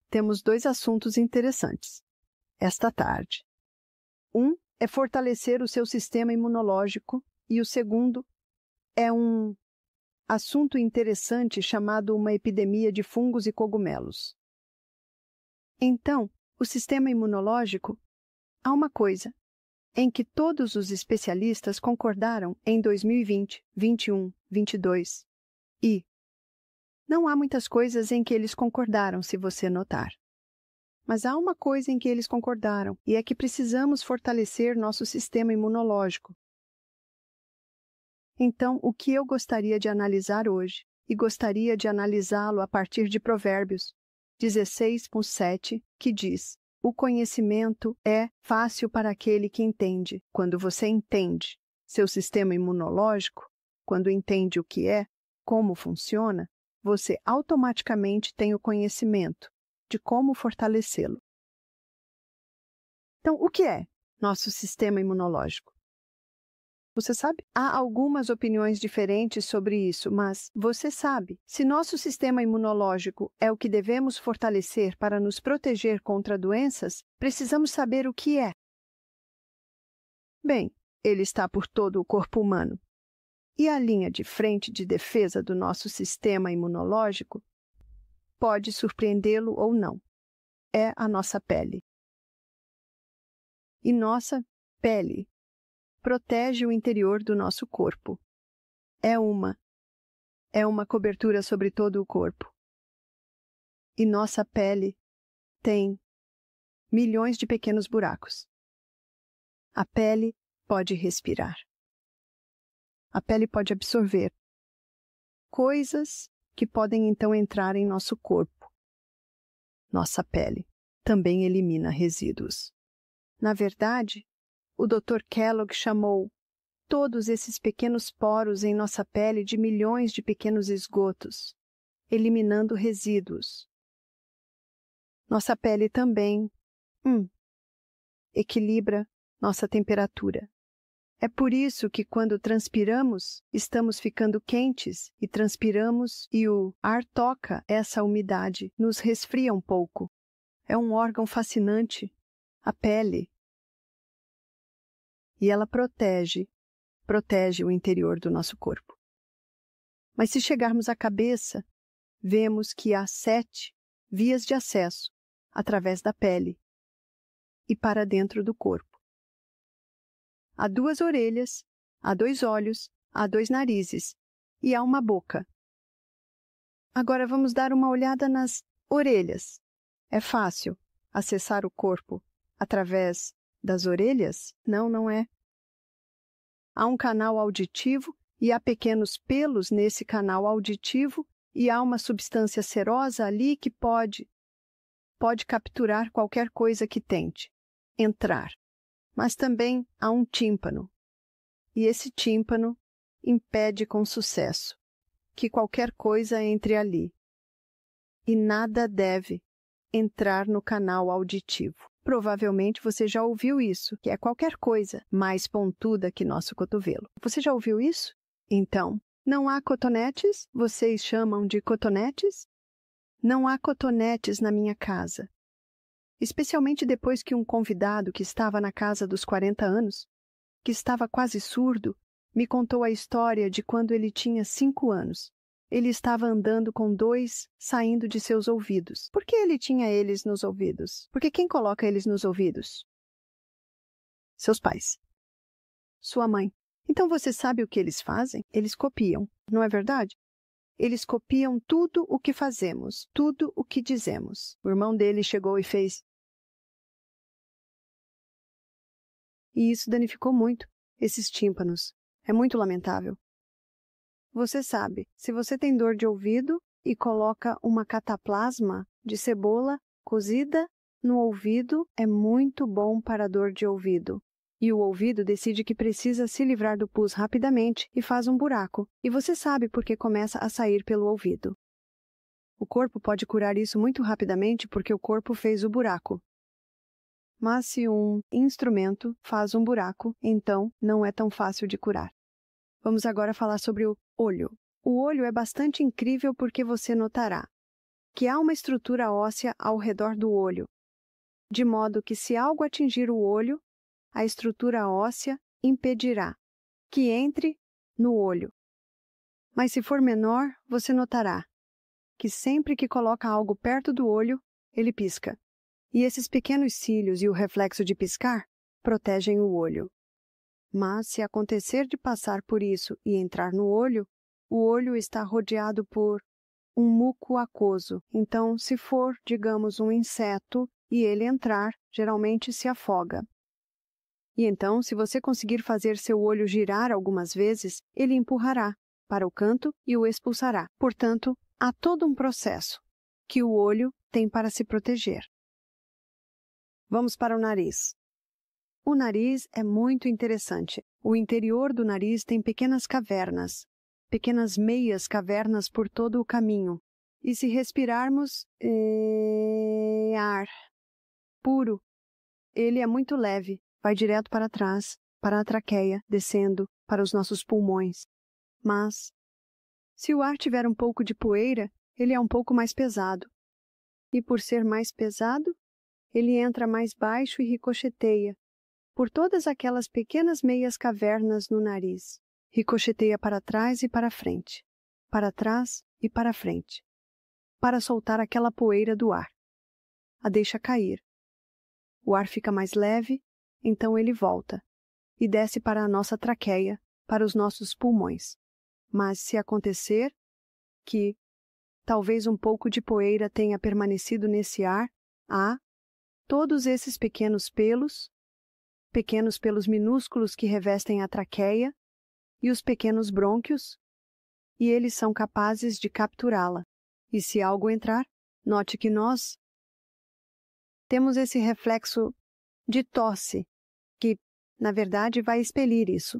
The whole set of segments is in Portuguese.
temos 2 assuntos interessantes esta tarde. Um é fortalecer o seu sistema imunológico e o segundo é um assunto interessante chamado uma epidemia de fungos e cogumelos. Então, o sistema imunológico, há uma coisa em que todos os especialistas concordaram em 2020, 21, 22 e não há muitas coisas em que eles concordaram, se você notar. Mas há uma coisa em que eles concordaram, e é que precisamos fortalecer nosso sistema imunológico. Então, o que eu gostaria de analisar hoje, e gostaria de analisá-lo a partir de Provérbios 16:7, que diz: o conhecimento é fácil para aquele que entende. Quando você entende seu sistema imunológico, quando entende o que é, como funciona, você automaticamente tem o conhecimento de como fortalecê-lo. Então, o que é nosso sistema imunológico? Você sabe? Há algumas opiniões diferentes sobre isso, mas você sabe, se nosso sistema imunológico é o que devemos fortalecer para nos proteger contra doenças, precisamos saber o que é. Bem, ele está por todo o corpo humano. E a linha de frente de defesa do nosso sistema imunológico pode surpreendê-lo ou não. É a nossa pele. E nossa pele protege o interior do nosso corpo. É uma cobertura sobre todo o corpo. E nossa pele tem milhões de pequenos buracos. A pele pode respirar. A pele pode absorver coisas que podem então entrar em nosso corpo. Nossa pele também elimina resíduos. Na verdade, o Dr. Kellogg chamou todos esses pequenos poros em nossa pele de milhões de pequenos esgotos, eliminando resíduos. Nossa pele também equilibra nossa temperatura. É por isso que quando transpiramos, estamos ficando quentes e transpiramos e o ar toca essa umidade, nos resfria um pouco. É um órgão fascinante, a pele. E ela protege o interior do nosso corpo. Mas se chegarmos à cabeça, vemos que há 7 vias de acesso através da pele e para dentro do corpo. Há 2 orelhas, há 2 olhos, há 2 narizes e há uma boca. Agora vamos dar uma olhada nas orelhas. É fácil acessar o corpo através das orelhas? Não, não é. Há um canal auditivo e há pequenos pelos nesse canal auditivo e há uma substância serosa ali que pode capturar qualquer coisa que tente entrar. Mas também há um tímpano, e esse tímpano impede com sucesso que qualquer coisa entre ali. E nada deve entrar no canal auditivo. Provavelmente você já ouviu isso, que é qualquer coisa mais pontuda que nosso cotovelo. Você já ouviu isso? Então, não há cotonetes? Vocês chamam de cotonetes? Não há cotonetes na minha casa. Especialmente depois que um convidado que estava na casa dos 40 anos, que estava quase surdo, me contou a história de quando ele tinha 5 anos. Ele estava andando com 2 saindo de seus ouvidos. Por que ele tinha eles nos ouvidos? Porque quem coloca eles nos ouvidos? Seus pais. Sua mãe. Então você sabe o que eles fazem? Eles copiam, não é verdade? Eles copiam tudo o que fazemos, tudo o que dizemos. O irmão dele chegou e fez. E isso danificou muito esses tímpanos. É muito lamentável. Você sabe, se você tem dor de ouvido e coloca uma cataplasma de cebola cozida no ouvido, é muito bom para a dor de ouvido. E o ouvido decide que precisa se livrar do pus rapidamente e faz um buraco. E você sabe porque começa a sair pelo ouvido. O corpo pode curar isso muito rapidamente porque o corpo fez o buraco. Mas se um instrumento faz um buraco, então não é tão fácil de curar. Vamos agora falar sobre o olho. O olho é bastante incrível porque você notará. que há uma estrutura óssea ao redor do olho, de modo que se algo atingir o olho, a estrutura óssea impedirá que entre no olho. Mas se for menor, você notará que sempre que coloca algo perto do olho, ele pisca. E esses pequenos cílios e o reflexo de piscar protegem o olho. Mas se acontecer de passar por isso e entrar no olho, o olho está rodeado por um muco aquoso. Então, se for, digamos, um inseto e ele entrar, geralmente se afoga. E então, se você conseguir fazer seu olho girar algumas vezes, ele empurrará para o canto e o expulsará. Portanto, há todo um processo que o olho tem para se proteger. Vamos para o nariz. O nariz é muito interessante. O interior do nariz tem pequenas cavernas, pequenas meias cavernas por todo o caminho. E se respirarmos ar puro, ele é muito leve, vai direto para trás, para a traqueia, descendo para os nossos pulmões. Mas, se o ar tiver um pouco de poeira, ele é um pouco mais pesado. E por ser mais pesado, ele entra mais baixo e ricocheteia por todas aquelas pequenas meias cavernas no nariz. Ricocheteia para trás e para frente, para trás e para frente, para soltar aquela poeira do ar. A deixa cair. O ar fica mais leve, então ele volta e desce para a nossa traqueia, para os nossos pulmões. Mas se acontecer que talvez um pouco de poeira tenha permanecido nesse ar, há todos esses pequenos pelos minúsculos que revestem a traqueia e os pequenos brônquios, e eles são capazes de capturá-la. E se algo entrar, note que nós temos esse reflexo de tosse, que, na verdade, vai expelir isso.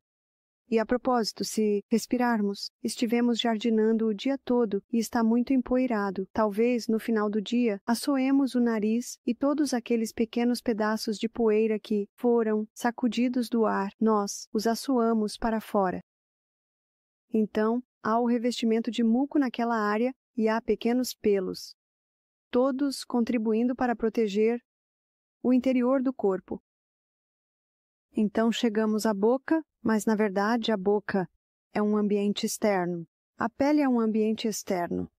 E a propósito, se respirarmos, estivemos jardinando o dia todo e está muito empoeirado, talvez, no final do dia, assoemos o nariz e todos aqueles pequenos pedaços de poeira que foram sacudidos do ar, nós os assoamos para fora. Então, há o revestimento de muco naquela área e há pequenos pelos, todos contribuindo para proteger o interior do corpo. Então chegamos à boca, mas na verdade a boca é um ambiente externo. A pele é um ambiente externo.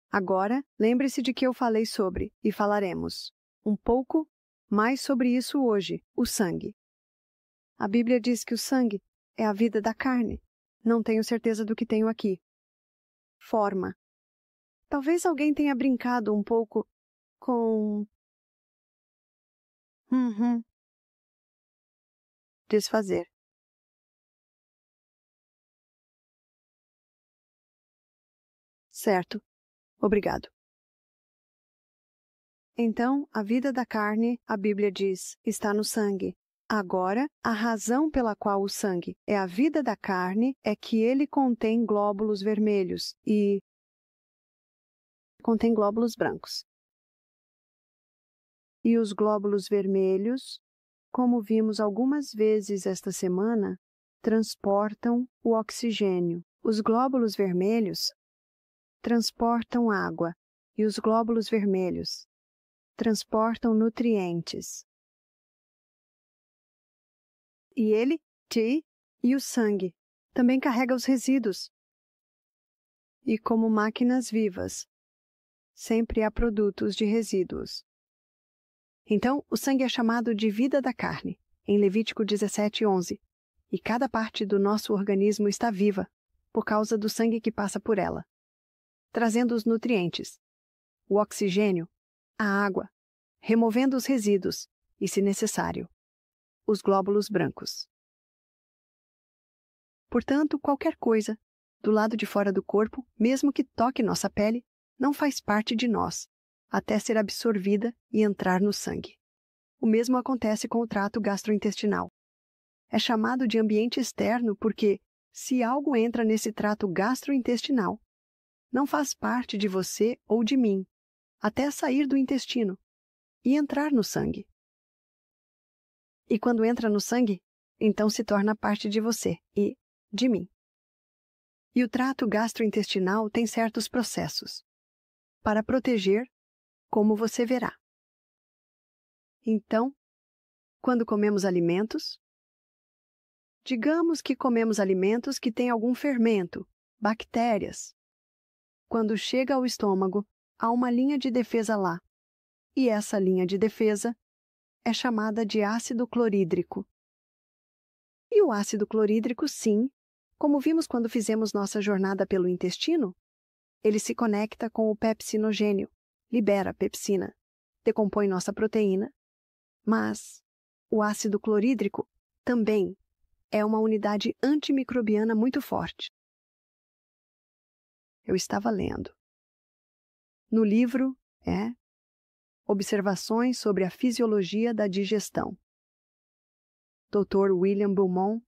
Agora, lembre-se de que eu falei sobre, e falaremos um pouco mais sobre isso hoje, o sangue. A Bíblia diz que o sangue é a vida da carne. Não tenho certeza do que tenho aqui. Forma. Talvez alguém tenha brincado um pouco com desfazer. Certo. Obrigado. Então, a vida da carne, a Bíblia diz, está no sangue. Agora, a razão pela qual o sangue é a vida da carne é que ele contém glóbulos vermelhos e contém glóbulos brancos. E os glóbulos vermelhos, como vimos algumas vezes esta semana, transportam o oxigênio. Os glóbulos vermelhos transportam água e os glóbulos vermelhos transportam nutrientes. E ele, e o sangue, também carrega os resíduos. E como máquinas vivas, sempre há produtos de resíduos. Então, o sangue é chamado de vida da carne, em Levítico 17:11. E cada parte do nosso organismo está viva, por causa do sangue que passa por ela, trazendo os nutrientes, o oxigênio, a água, removendo os resíduos e, se necessário, os glóbulos brancos. Portanto, qualquer coisa, do lado de fora do corpo, mesmo que toque nossa pele, não faz parte de nós, até ser absorvida e entrar no sangue. O mesmo acontece com o trato gastrointestinal. É chamado de ambiente externo porque, se algo entra nesse trato gastrointestinal, não faz parte de você ou de mim, até sair do intestino e entrar no sangue. E quando entra no sangue, então se torna parte de você e de mim. E o trato gastrointestinal tem certos processos. para proteger, como você verá. Então, quando comemos alimentos, digamos que comemos alimentos que têm algum fermento, bactérias. Quando chega ao estômago, há uma linha de defesa lá, e essa linha de defesa é chamada de ácido clorídrico. E o ácido clorídrico, sim, como vimos quando fizemos nossa jornada pelo intestino, ele se conecta com o pepsinogênio, libera a pepsina, decompõe nossa proteína, mas o ácido clorídrico também é uma unidade antimicrobiana muito forte. Eu estava lendo. No livro Observações sobre a Fisiologia da Digestão. Dr. William Beaumont,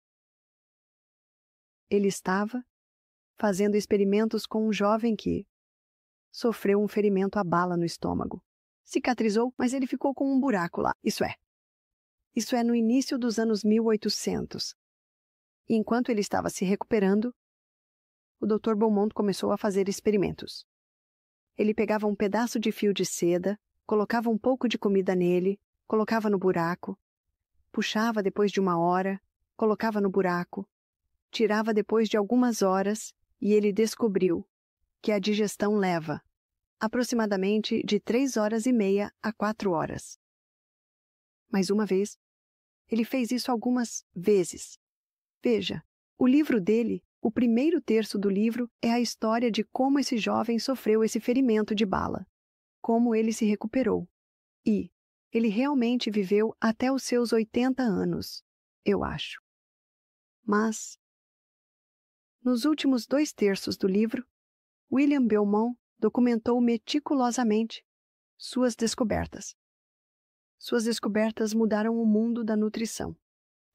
ele estava fazendo experimentos com um jovem que sofreu um ferimento à bala no estômago. Cicatrizou, mas ele ficou com um buraco lá. Isso é no início dos anos 1800. E enquanto ele estava se recuperando, o Dr. Beaumont começou a fazer experimentos. Ele pegava um pedaço de fio de seda, colocava um pouco de comida nele, colocava no buraco, puxava depois de 1 hora, colocava no buraco, tirava depois de algumas horas e ele descobriu que a digestão leva aproximadamente de 3h30 a 4 horas. Mais uma vez, ele fez isso algumas vezes. Veja, o livro dele, o primeiro terço do livro, é a história de como esse jovem sofreu esse ferimento de bala, como ele se recuperou. E ele realmente viveu até os seus 80 anos, eu acho. Mas, nos últimos 2 terços do livro, William Beaumont documentou meticulosamente suas descobertas. Suas descobertas mudaram o mundo da nutrição.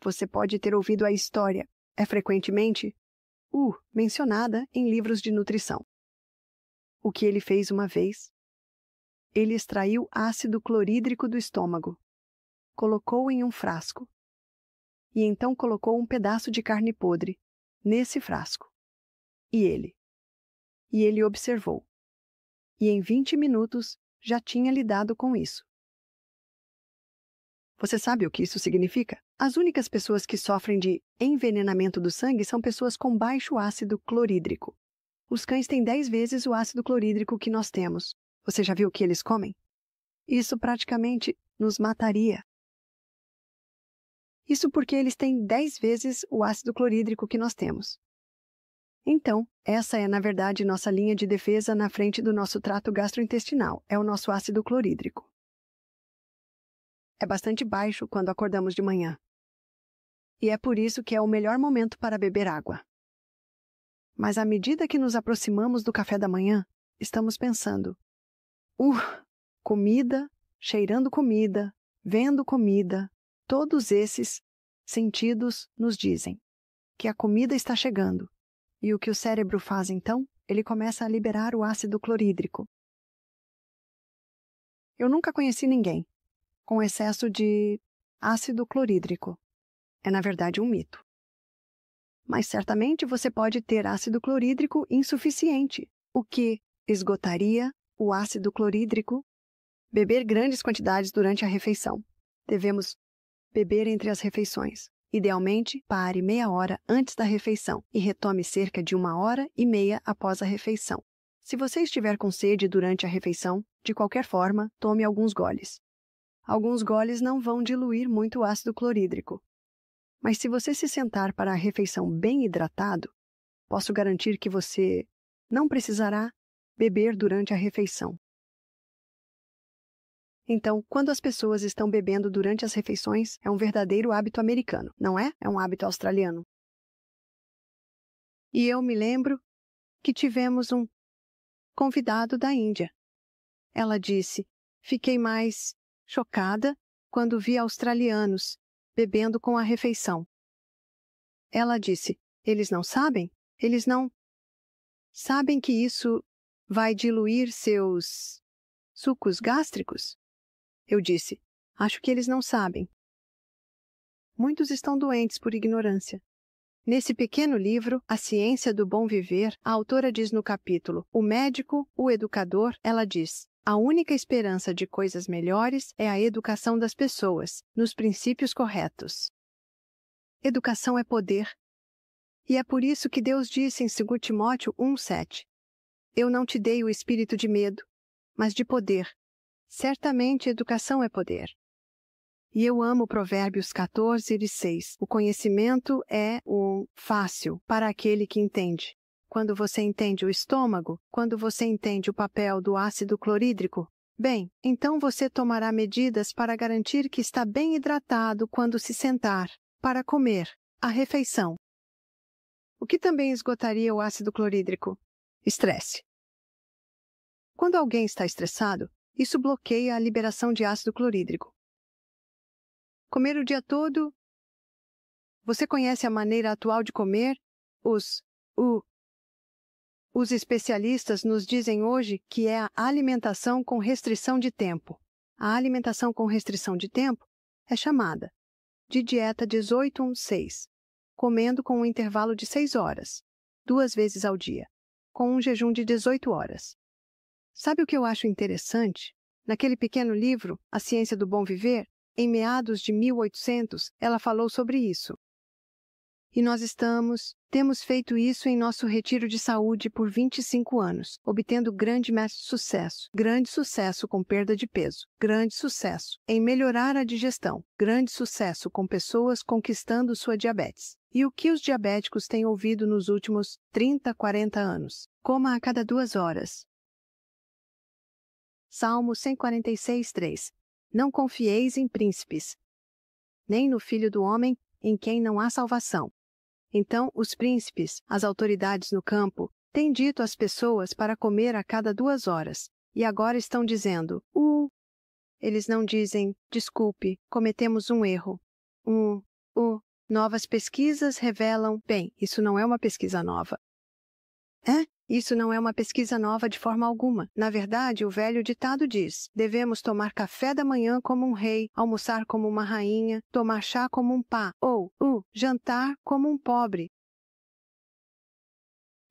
Você pode ter ouvido a história, é frequentemente mencionada em livros de nutrição. O que ele fez uma vez? Ele extraiu ácido clorídrico do estômago, colocou em um frasco, e então colocou um pedaço de carne podre nesse frasco. E ele observou. E em 20 minutos já tinha lidado com isso. Você sabe o que isso significa? As únicas pessoas que sofrem de envenenamento do sangue são pessoas com baixo ácido clorídrico. Os cães têm 10 vezes o ácido clorídrico que nós temos. Você já viu o que eles comem? Isso praticamente nos mataria. Isso porque eles têm 10 vezes o ácido clorídrico que nós temos. Então, essa é, na verdade, nossa linha de defesa na frente do nosso trato gastrointestinal. É o nosso ácido clorídrico. É bastante baixo quando acordamos de manhã. E é por isso que é o melhor momento para beber água. Mas à medida que nos aproximamos do café da manhã, estamos pensando: comida, cheirando comida, vendo comida, todos esses sentidos nos dizem que a comida está chegando. E o que o cérebro faz então? Ele começa a liberar o ácido clorídrico. Eu nunca conheci ninguém com excesso de ácido clorídrico. É, na verdade, um mito. Mas certamente você pode ter ácido clorídrico insuficiente, o que esgotaria o ácido clorídrico. Beber grandes quantidades durante a refeição. Devemos beber entre as refeições. Idealmente, pare meia hora antes da refeição e retome cerca de 1h30 após a refeição. Se você estiver com sede durante a refeição, de qualquer forma, tome alguns goles. Alguns goles não vão diluir muito o ácido clorídrico. Mas se você se sentar para a refeição bem hidratado, posso garantir que você não precisará beber durante a refeição. Então, quando as pessoas estão bebendo durante as refeições, é um verdadeiro hábito americano, não é? É um hábito australiano. E eu me lembro que tivemos um convidado da Índia. Ela disse: fiquei mais chocada quando vi australianos bebendo com a refeição. Ela disse: eles não sabem? Eles não sabem que isso vai diluir seus sucos gástricos? Eu disse: acho que eles não sabem. Muitos estão doentes por ignorância. Nesse pequeno livro, A Ciência do Bom Viver, a autora diz no capítulo O Médico, o Educador, ela diz: a única esperança de coisas melhores é a educação das pessoas, nos princípios corretos. Educação é poder. E é por isso que Deus disse em 2 Timóteo 1,7: eu não te dei o espírito de medo, mas de poder. Certamente educação é poder. E eu amo Provérbios 14:6. O conhecimento é fácil para aquele que entende. Quando você entende o estômago, quando você entende o papel do ácido clorídrico, bem, então você tomará medidas para garantir que está bem hidratado quando se sentar para comer a refeição. O que também esgotaria o ácido clorídrico? Estresse. Quando alguém está estressado, isso bloqueia a liberação de ácido clorídrico. Comer o dia todo. Você conhece a maneira atual de comer? Os especialistas nos dizem hoje que é a alimentação com restrição de tempo. A alimentação com restrição de tempo é chamada de dieta 18-1-6, comendo com um intervalo de 6 horas, 2 vezes ao dia, com um jejum de 18 horas. Sabe o que eu acho interessante? Naquele pequeno livro, A Ciência do Bom Viver, em meados de 1800, ela falou sobre isso. E nós temos feito isso em nosso retiro de saúde por 25 anos, obtendo grande sucesso com perda de peso, grande sucesso em melhorar a digestão, grande sucesso com pessoas conquistando sua diabetes. E o que os diabéticos têm ouvido nos últimos 30, 40 anos? Coma a cada 2 horas. Salmo 146:3. Não confieis em príncipes, nem no filho do homem, em quem não há salvação. Então, os príncipes, as autoridades no campo, têm dito às pessoas para comer a cada 2 horas, e agora estão dizendo, Eles não dizem, desculpe, cometemos um erro. Novas pesquisas revelam, bem, isso não é uma pesquisa nova. Isso não é uma pesquisa nova de forma alguma. Na verdade, o velho ditado diz: devemos tomar café da manhã como um rei, almoçar como uma rainha, tomar chá como um pá, ou jantar como um pobre.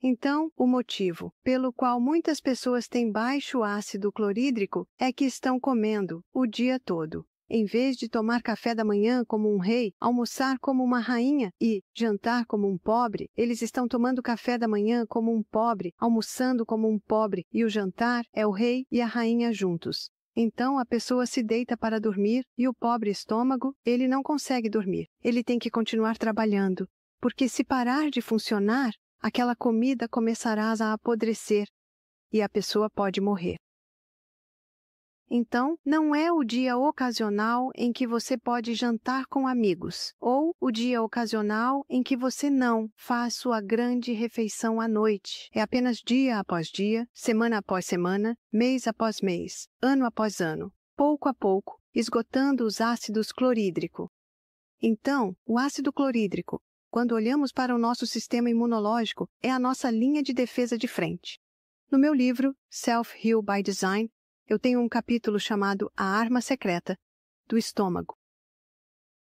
Então, o motivo pelo qual muitas pessoas têm baixo ácido clorídrico é que estão comendo o dia todo. Em vez de tomar café da manhã como um rei, almoçar como uma rainha e jantar como um pobre, eles estão tomando café da manhã como um pobre, almoçando como um pobre, e o jantar é o rei e a rainha juntos. Então a pessoa se deita para dormir e o pobre estômago, ele não consegue dormir. Ele tem que continuar trabalhando, porque se parar de funcionar, aquela comida começará a apodrecer e a pessoa pode morrer. Então, não é o dia ocasional em que você pode jantar com amigos, ou o dia ocasional em que você não faz sua grande refeição à noite. É apenas dia após dia, semana após semana, mês após mês, ano após ano, pouco a pouco, esgotando os ácidos clorídricos. Então, o ácido clorídrico, quando olhamos para o nosso sistema imunológico, é a nossa linha de defesa de frente. No meu livro, Self-Heal by Design, eu tenho um capítulo chamado A Arma Secreta do Estômago.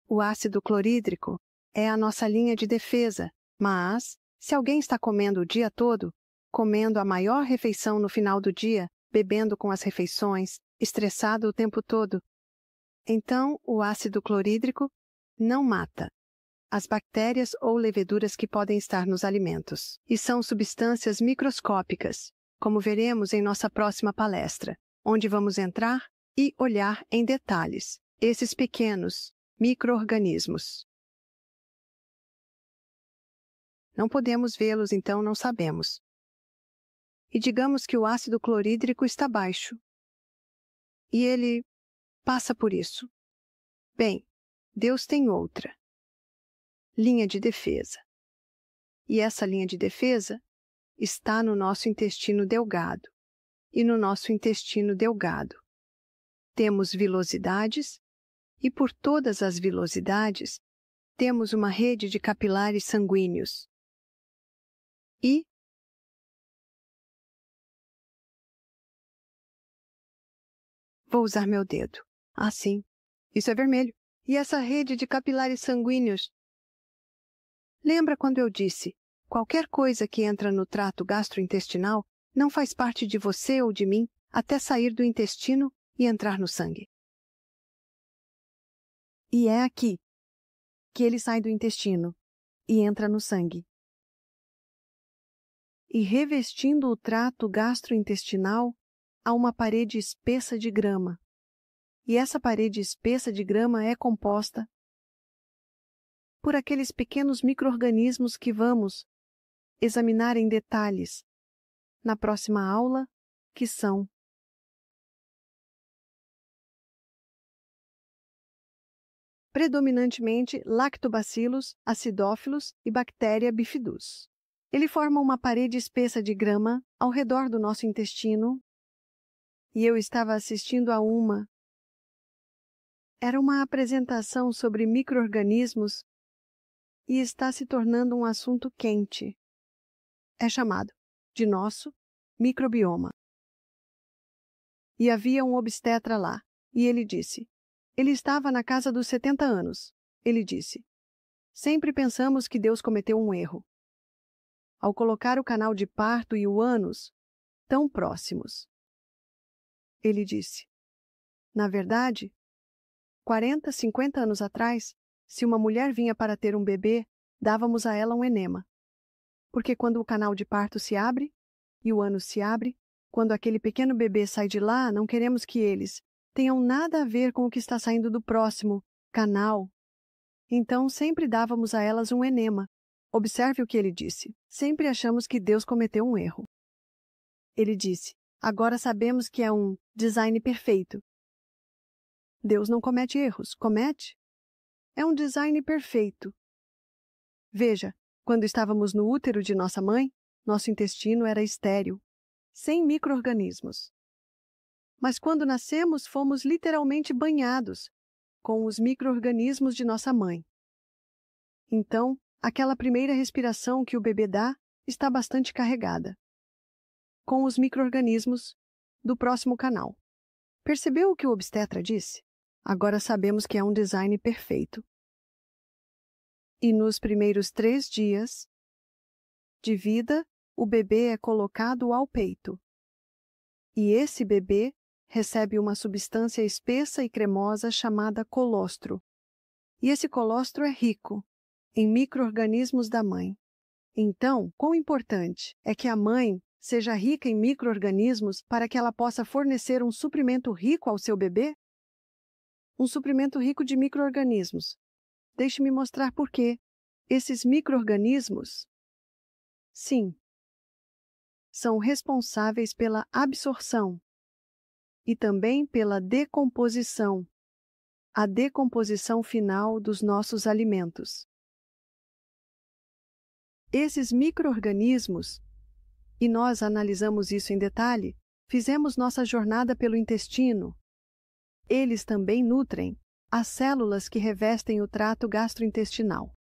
O ácido clorídrico é a nossa linha de defesa, mas, se alguém está comendo o dia todo, comendo a maior refeição no final do dia, bebendo com as refeições, estressado o tempo todo, então o ácido clorídrico não mata as bactérias ou leveduras que podem estar nos alimentos. E são substâncias microscópicas, como veremos em nossa próxima palestra, onde vamos entrar e olhar em detalhes esses pequenos micro-organismos. Não podemos vê-los, então não sabemos. E digamos que o ácido clorídrico está baixo. E ele passa por isso. Bem, Deus tem outra linha de defesa. E essa linha de defesa está no nosso intestino delgado. E no nosso intestino delgado temos vilosidades, e por todas as vilosidades temos uma rede de capilares sanguíneos. E vou usar meu dedo. Sim, isso é vermelho. E essa rede de capilares sanguíneos Lembra quando eu disse: qualquer coisa que entra no trato gastrointestinal não faz parte de você ou de mim até sair do intestino e entrar no sangue. E é aqui que ele sai do intestino e entra no sangue. E revestindo o trato gastrointestinal há uma parede espessa de grama. E essa parede espessa de grama é composta por aqueles pequenos micro-organismos que vamos examinar em detalhes na próxima aula, que são predominantemente lactobacillus, acidófilos e bactéria bifidus. Ele forma uma parede espessa de grama ao redor do nosso intestino e eu estava assistindo a uma. Era uma apresentação sobre micro-organismos e está se tornando um assunto quente. É chamado de nosso microbioma. E havia um obstetra lá, e ele disse, ele estava na casa dos 70 anos. Ele disse, sempre pensamos que Deus cometeu um erro ao colocar o canal de parto e o ânus tão próximos. Ele disse, na verdade, 40, 50 anos atrás, se uma mulher vinha para ter um bebê, dávamos a ela um enema. Porque quando o canal de parto se abre e o ânus se abre, quando aquele pequeno bebê sai de lá, não queremos que eles tenham nada a ver com o que está saindo do próximo canal. Então, sempre dávamos a elas um enema. Observe o que ele disse. Sempre achamos que Deus cometeu um erro. Ele disse, agora sabemos que é um design perfeito. Deus não comete erros, comete? É um design perfeito. Veja, quando estávamos no útero de nossa mãe, nosso intestino era estéril, sem micro-organismos. Mas quando nascemos, fomos literalmente banhados com os micro-organismos de nossa mãe. Então, aquela primeira respiração que o bebê dá está bastante carregada com os micro-organismos do próximo canal. Percebeu o que o obstetra disse? Agora sabemos que é um design perfeito. E nos primeiros 3 dias de vida, o bebê é colocado ao peito. E esse bebê recebe uma substância espessa e cremosa chamada colostro. E esse colostro é rico em micro-organismos da mãe. Então, quão importante é que a mãe seja rica em micro-organismos para que ela possa fornecer um suprimento rico ao seu bebê? Um suprimento rico de micro-organismos. Deixe-me mostrar por quê. Esses micro-organismos, sim, são responsáveis pela absorção e também pela decomposição, a decomposição final dos nossos alimentos. Esses micro-organismos, e nós analisamos isso em detalhe, fizemos nossa jornada pelo intestino. Eles também nutrem as células que revestem o trato gastrointestinal.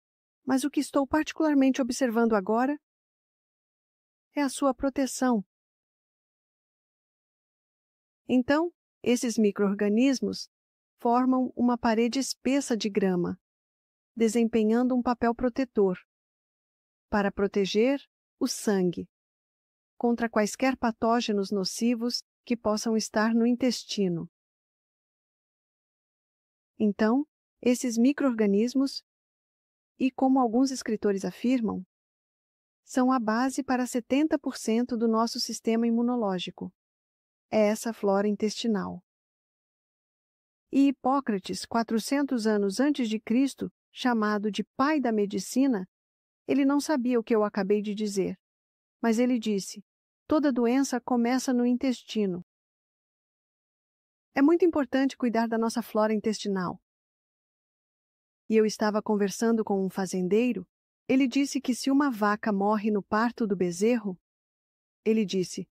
Mas o que estou particularmente observando agora é a sua proteção. Então, esses micro-organismos formam uma parede espessa de grama, desempenhando um papel protetor para proteger o sangue contra quaisquer patógenos nocivos que possam estar no intestino. Então, esses micro-organismos, e como alguns escritores afirmam, são a base para 70% do nosso sistema imunológico. É essa flora intestinal. E Hipócrates, 400 anos antes de Cristo, chamado de pai da medicina, ele não sabia o que eu acabei de dizer, mas ele disse, toda doença começa no intestino. É muito importante cuidar da nossa flora intestinal. E eu estava conversando com um fazendeiro, ele disse que se uma vaca morre no parto do bezerro, ele disse,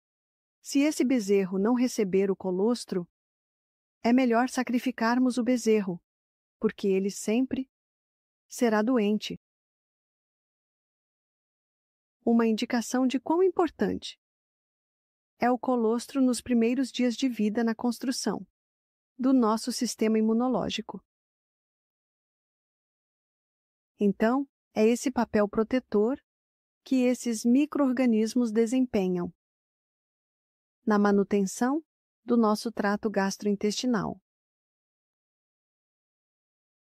se esse bezerro não receber o colostro, é melhor sacrificarmos o bezerro, porque ele sempre será doente. Uma indicação de quão importante é o colostro nos primeiros dias de vida na construção do nosso sistema imunológico. Então, É esse papel protetor que esses micro-organismos desempenham na manutenção do nosso trato gastrointestinal.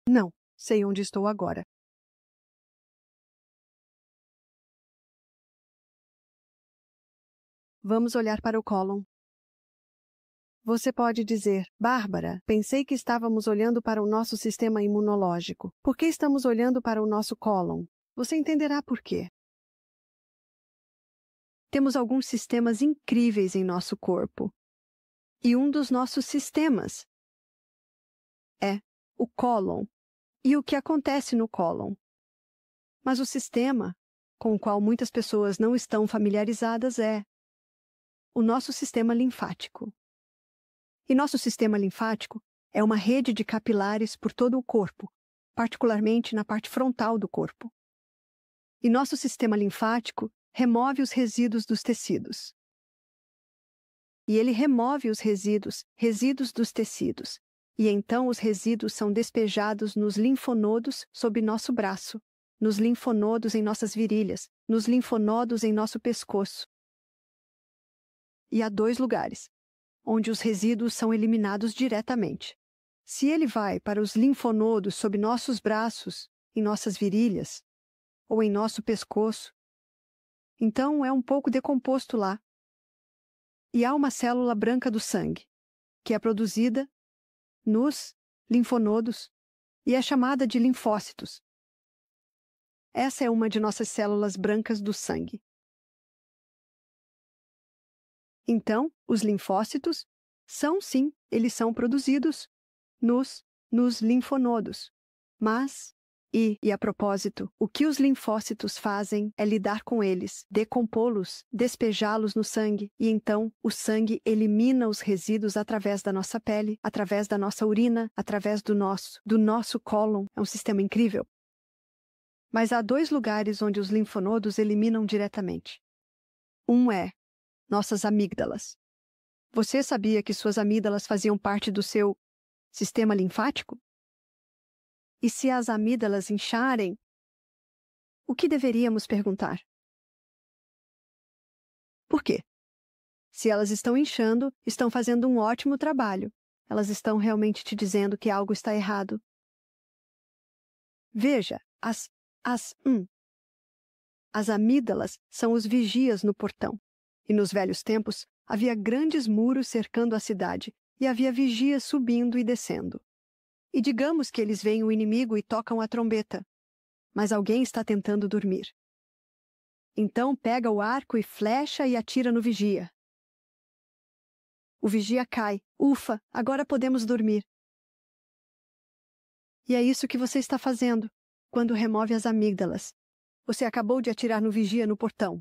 Não, sei onde estou agora. Vamos olhar para o cólon. Você pode dizer, Bárbara, pensei que estávamos olhando para o nosso sistema imunológico. Por que estamos olhando para o nosso cólon? Você entenderá por quê. Temos alguns sistemas incríveis em nosso corpo. E um dos nossos sistemas é o cólon e o que acontece no cólon. Mas o sistema com o qual muitas pessoas não estão familiarizadas é o nosso sistema linfático. E nosso sistema linfático é uma rede de capilares por todo o corpo, particularmente na parte frontal do corpo. E nosso sistema linfático remove os resíduos dos tecidos. E ele remove os resíduos dos tecidos. E então os resíduos são despejados nos linfonodos sob nosso braço, nos linfonodos em nossas virilhas, nos linfonodos em nosso pescoço. E há 2 lugares onde os resíduos são eliminados diretamente. Se ele vai para os linfonodos sob nossos braços, em nossas virilhas, ou em nosso pescoço, então é um pouco decomposto lá. E há uma célula branca do sangue, que é produzida nos linfonodos e é chamada de linfócitos. Essa é uma de nossas células brancas do sangue. Então, os linfócitos são, sim, eles são produzidos nos linfonodos. Mas, a propósito, o que os linfócitos fazem é lidar com eles, decompô-los, despejá-los no sangue, e então o sangue elimina os resíduos através da nossa pele, através da nossa urina, através do nosso cólon. É um sistema incrível. Mas há 2 lugares onde os linfonodos eliminam diretamente. Um é nossas amígdalas. Você sabia que suas amígdalas faziam parte do seu sistema linfático? E se as amígdalas incharem, o que deveríamos perguntar? Por quê? Se elas estão inchando, estão fazendo um ótimo trabalho. Elas estão realmente te dizendo que algo está errado. Veja, as amígdalas são os vigias no portão. E nos velhos tempos, havia grandes muros cercando a cidade, e havia vigias subindo e descendo. E digamos que eles veem o inimigo e tocam a trombeta, mas alguém está tentando dormir. Então pega o arco e flecha e atira no vigia. O vigia cai. Ufa, agora podemos dormir. E é isso que você está fazendo quando remove as amígdalas. Você acabou de atirar no vigia no portão.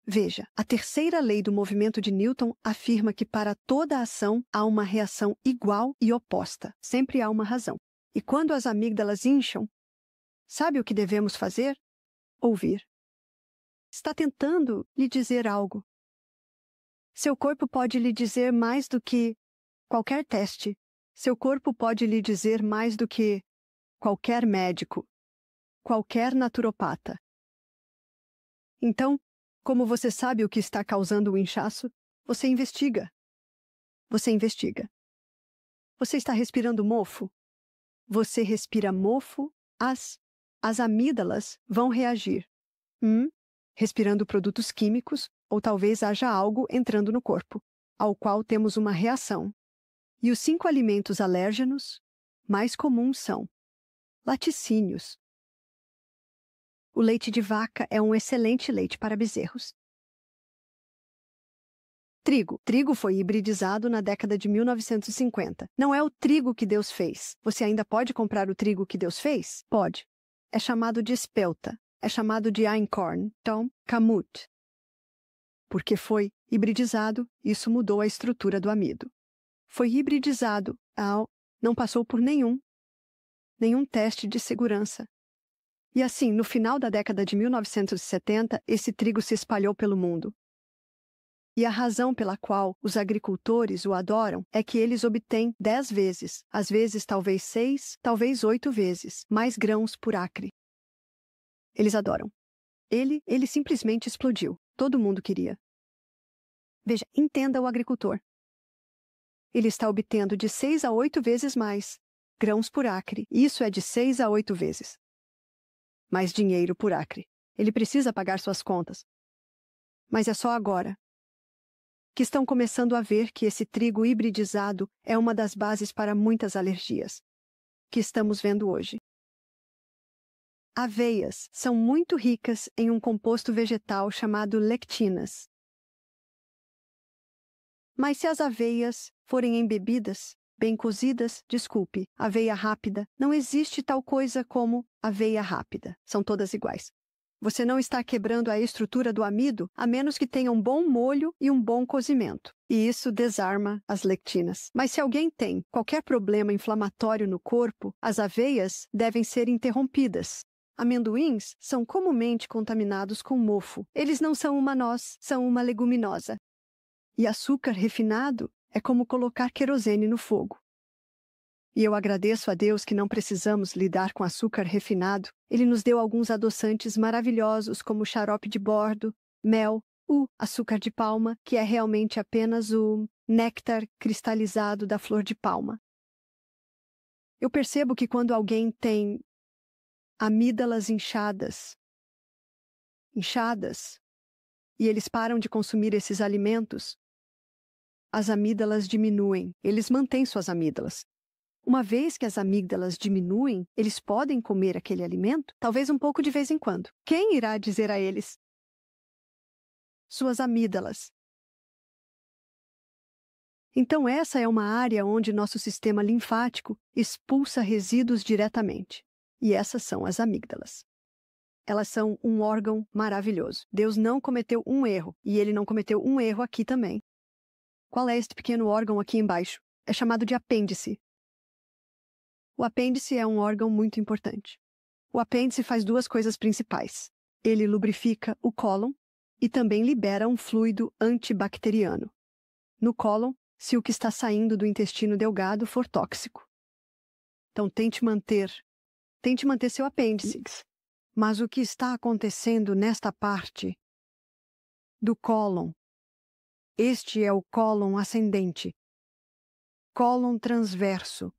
Veja, a 3ª lei do movimento de Newton afirma que para toda ação há uma reação igual e oposta. Sempre há uma razão. E quando as amígdalas incham, sabe o que devemos fazer? Ouvir. Está tentando lhe dizer algo. Seu corpo pode lhe dizer mais do que qualquer teste. Seu corpo pode lhe dizer mais do que qualquer médico, qualquer naturopata. Então, como você sabe o que está causando o inchaço, você investiga. Você investiga. Você está respirando mofo? Você respira mofo, as amígdalas vão reagir. Respirando produtos químicos, ou talvez haja algo entrando no corpo, ao qual temos uma reação. E os 5 alimentos alérgenos mais comuns são laticínios. O leite de vaca é um excelente leite para bezerros. Trigo. Trigo foi hibridizado na década de 1950. Não é o trigo que Deus fez. Você ainda pode comprar o trigo que Deus fez? Pode. É chamado de espelta. É chamado de einkorn. Então, kamut. Porque foi hibridizado, isso mudou a estrutura do amido. Foi hibridizado não passou por nenhum teste de segurança. E assim, no final da década de 1970, esse trigo se espalhou pelo mundo. E a razão pela qual os agricultores o adoram é que eles obtêm 10 vezes, às vezes talvez 6, talvez 8 vezes, mais grãos por acre. Eles adoram. Ele simplesmente explodiu. Todo mundo queria. Veja, entenda o agricultor. Ele está obtendo de 6 a 8 vezes mais grãos por acre. Isso é de 6 a 8 vezes mais dinheiro por acre. Ele precisa pagar suas contas. Mas é só agora que estão começando a ver que esse trigo hibridizado é uma das bases para muitas alergias que estamos vendo hoje. Aveias são muito ricas em um composto vegetal chamado lectinas. Mas se as aveias forem embebidas, bem cozidas, aveia rápida, não existe tal coisa como aveia rápida. São todas iguais. Você não está quebrando a estrutura do amido a menos que tenha um bom molho e um bom cozimento. E isso desarma as lectinas. Mas se alguém tem qualquer problema inflamatório no corpo, as aveias devem ser interrompidas. Amendoins são comumente contaminados com mofo. Eles não são uma noz, são uma leguminosa. E açúcar refinado é como colocar querosene no fogo. E eu agradeço a Deus que não precisamos lidar com açúcar refinado. Ele nos deu alguns adoçantes maravilhosos, como xarope de bordo, mel, o açúcar de palma, que é realmente apenas o néctar cristalizado da flor de palma. Eu percebo que quando alguém tem amígdalas inchadas, e eles param de consumir esses alimentos, as amígdalas diminuem. Eles mantêm suas amígdalas. Uma vez que as amígdalas diminuem, eles podem comer aquele alimento, talvez um pouco de vez em quando. Quem irá dizer a eles? Suas amígdalas. Então essa é uma área onde nosso sistema linfático expulsa resíduos diretamente. E essas são as amígdalas. Elas são um órgão maravilhoso. Deus não cometeu um erro, e Ele não cometeu um erro aqui também. Qual é este pequeno órgão aqui embaixo? É chamado de apêndice. O apêndice é um órgão muito importante. O apêndice faz duas coisas principais. Ele lubrifica o cólon e também libera um fluido antibacteriano. No cólon, se o que está saindo do intestino delgado for tóxico. Então, tente manter seu apêndice. Mas o que está acontecendo nesta parte do cólon? Este é o cólon ascendente, cólon transverso,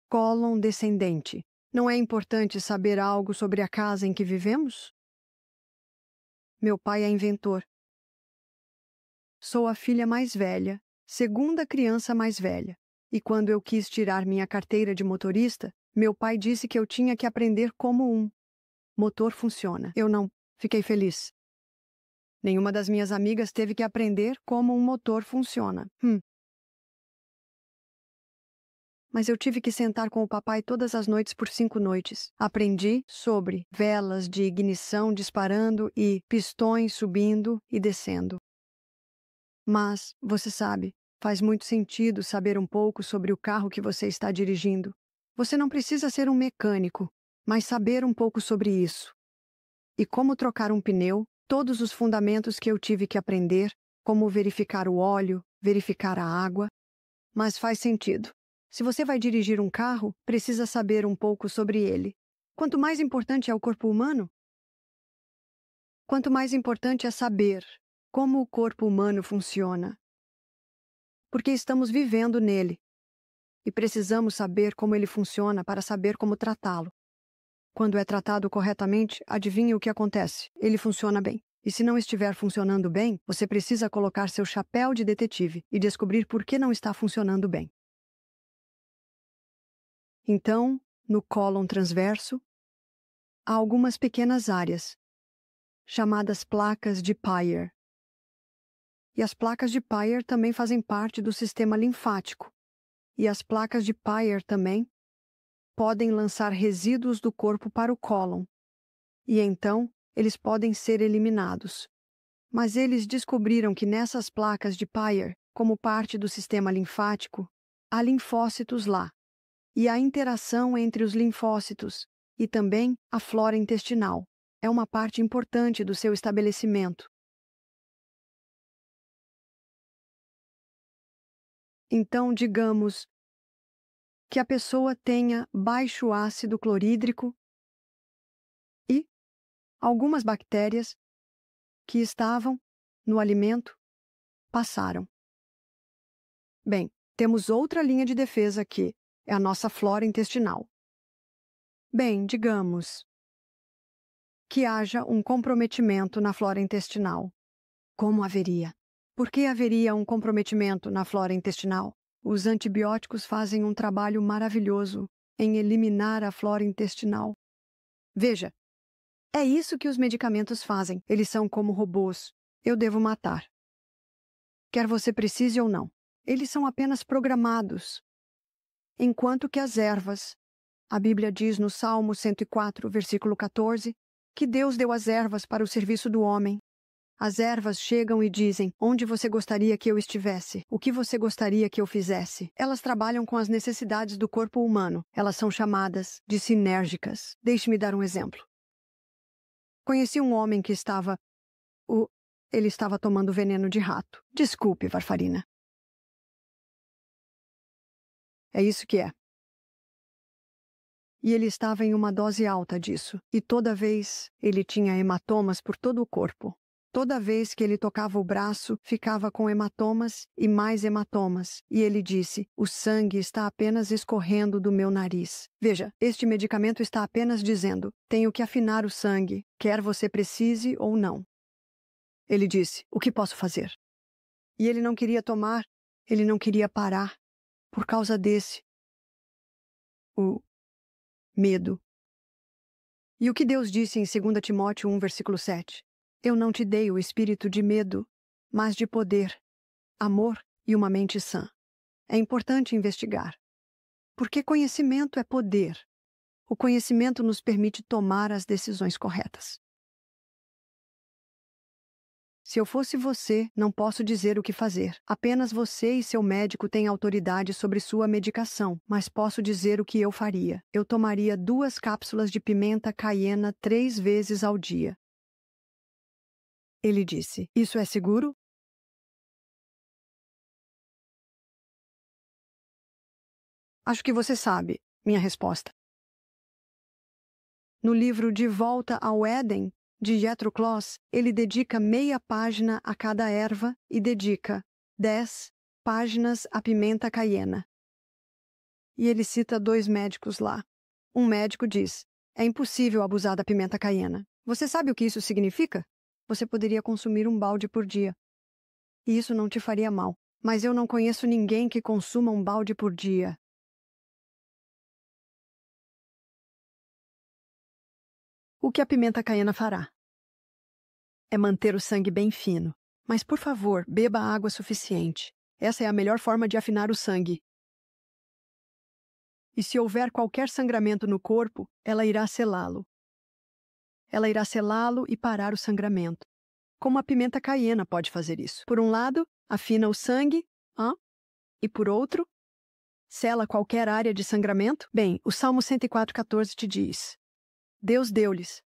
cólon descendente. Não é importante saber algo sobre a casa em que vivemos? Meu pai é inventor. Sou a filha mais velha, segunda criança mais velha. E quando eu quis tirar minha carteira de motorista, meu pai disse que eu tinha que aprender como um motor funciona. Eu não fiquei feliz. Nenhuma das minhas amigas teve que aprender como um motor funciona. Mas eu tive que sentar com o papai todas as noites por 5 noites. Aprendi sobre velas de ignição disparando e pistões subindo e descendo. Mas, você sabe, faz muito sentido saber um pouco sobre o carro que você está dirigindo. Você não precisa ser um mecânico, mas saber um pouco sobre isso. E como trocar um pneu, todos os fundamentos que eu tive que aprender, como verificar o óleo, verificar a água. Mas faz sentido. Se você vai dirigir um carro, precisa saber um pouco sobre ele. Quanto mais importante é o corpo humano, quanto mais importante é saber como o corpo humano funciona. Porque estamos vivendo nele. E precisamos saber como ele funciona para saber como tratá-lo. Quando é tratado corretamente, adivinhe o que acontece. Ele funciona bem. E se não estiver funcionando bem, você precisa colocar seu chapéu de detetive e descobrir por que não está funcionando bem. Então, no cólon transverso, há algumas pequenas áreas, chamadas placas de Peyer. E as placas de Peyer também fazem parte do sistema linfático. E as placas de Peyer também podem lançar resíduos do corpo para o cólon. E então, eles podem ser eliminados. Mas eles descobriram que nessas placas de Peyer, como parte do sistema linfático, há linfócitos lá. E a interação entre os linfócitos e também a flora intestinal é uma parte importante do seu estabelecimento. Então, digamos que a pessoa tenha baixo ácido clorídrico e Algumas bactérias que estavam no alimento passaram. Bem, temos outra linha de defesa aqui, é a nossa flora intestinal. Bem, digamos que haja um comprometimento na flora intestinal. Como haveria? Por que haveria um comprometimento na flora intestinal? Os antibióticos fazem um trabalho maravilhoso em eliminar a flora intestinal. Veja, é isso que os medicamentos fazem. Eles são como robôs. Eu devo matar. Quer você precise ou não. Eles são apenas programados. Enquanto que as ervas, a Bíblia diz no Salmo 104, versículo 14, que Deus deu as ervas para o serviço do homem. As ervas chegam e dizem: onde você gostaria que eu estivesse? O que você gostaria que eu fizesse? Elas trabalham com as necessidades do corpo humano. Elas são chamadas de sinérgicas. Deixe-me dar um exemplo. Conheci um homem que ele estava tomando veneno de rato. Desculpe, Varfarina. É isso que é. E ele estava em uma dose alta disso. E toda vez ele tinha hematomas por todo o corpo. Toda vez que ele tocava o braço, ficava com hematomas e mais hematomas. E ele disse: o sangue está apenas escorrendo do meu nariz. Veja, este medicamento está apenas dizendo: tenho que afinar o sangue, quer você precise ou não. Ele disse: o que posso fazer? E ele não queria tomar, ele não queria parar, por causa o medo. E o que Deus disse em 2 Timóteo 1, versículo 7? Eu não te dei o espírito de medo, mas de poder, amor e uma mente sã. É importante investigar. Porque conhecimento é poder. O conhecimento nos permite tomar as decisões corretas. Se eu fosse você, não posso dizer o que fazer. Apenas você e seu médico têm autoridade sobre sua medicação, mas posso dizer o que eu faria. Eu tomaria 2 cápsulas de pimenta caiena 3 vezes ao dia. Ele disse: isso é seguro? Acho que você sabe, minha resposta. No livro De Volta ao Éden, de Jethro Kloss, ele dedica meia página a cada erva e dedica 10 páginas à pimenta caiena. E ele cita 2 médicos lá. Um médico diz: é impossível abusar da pimenta caiena. Você sabe o que isso significa? Você poderia consumir um balde por dia. E isso não te faria mal. Mas eu não conheço ninguém que consuma um balde por dia. O que a pimenta caiena fará? É manter o sangue bem fino. Mas, por favor, beba água suficiente. Essa é a melhor forma de afinar o sangue. E se houver qualquer sangramento no corpo, ela irá selá-lo. Ela irá selá-lo e parar o sangramento. Como a pimenta caiena pode fazer isso? Por um lado, afina o sangue, e por outro, sela qualquer área de sangramento? Bem, o Salmo 104,14 te diz: Deus deu-lhes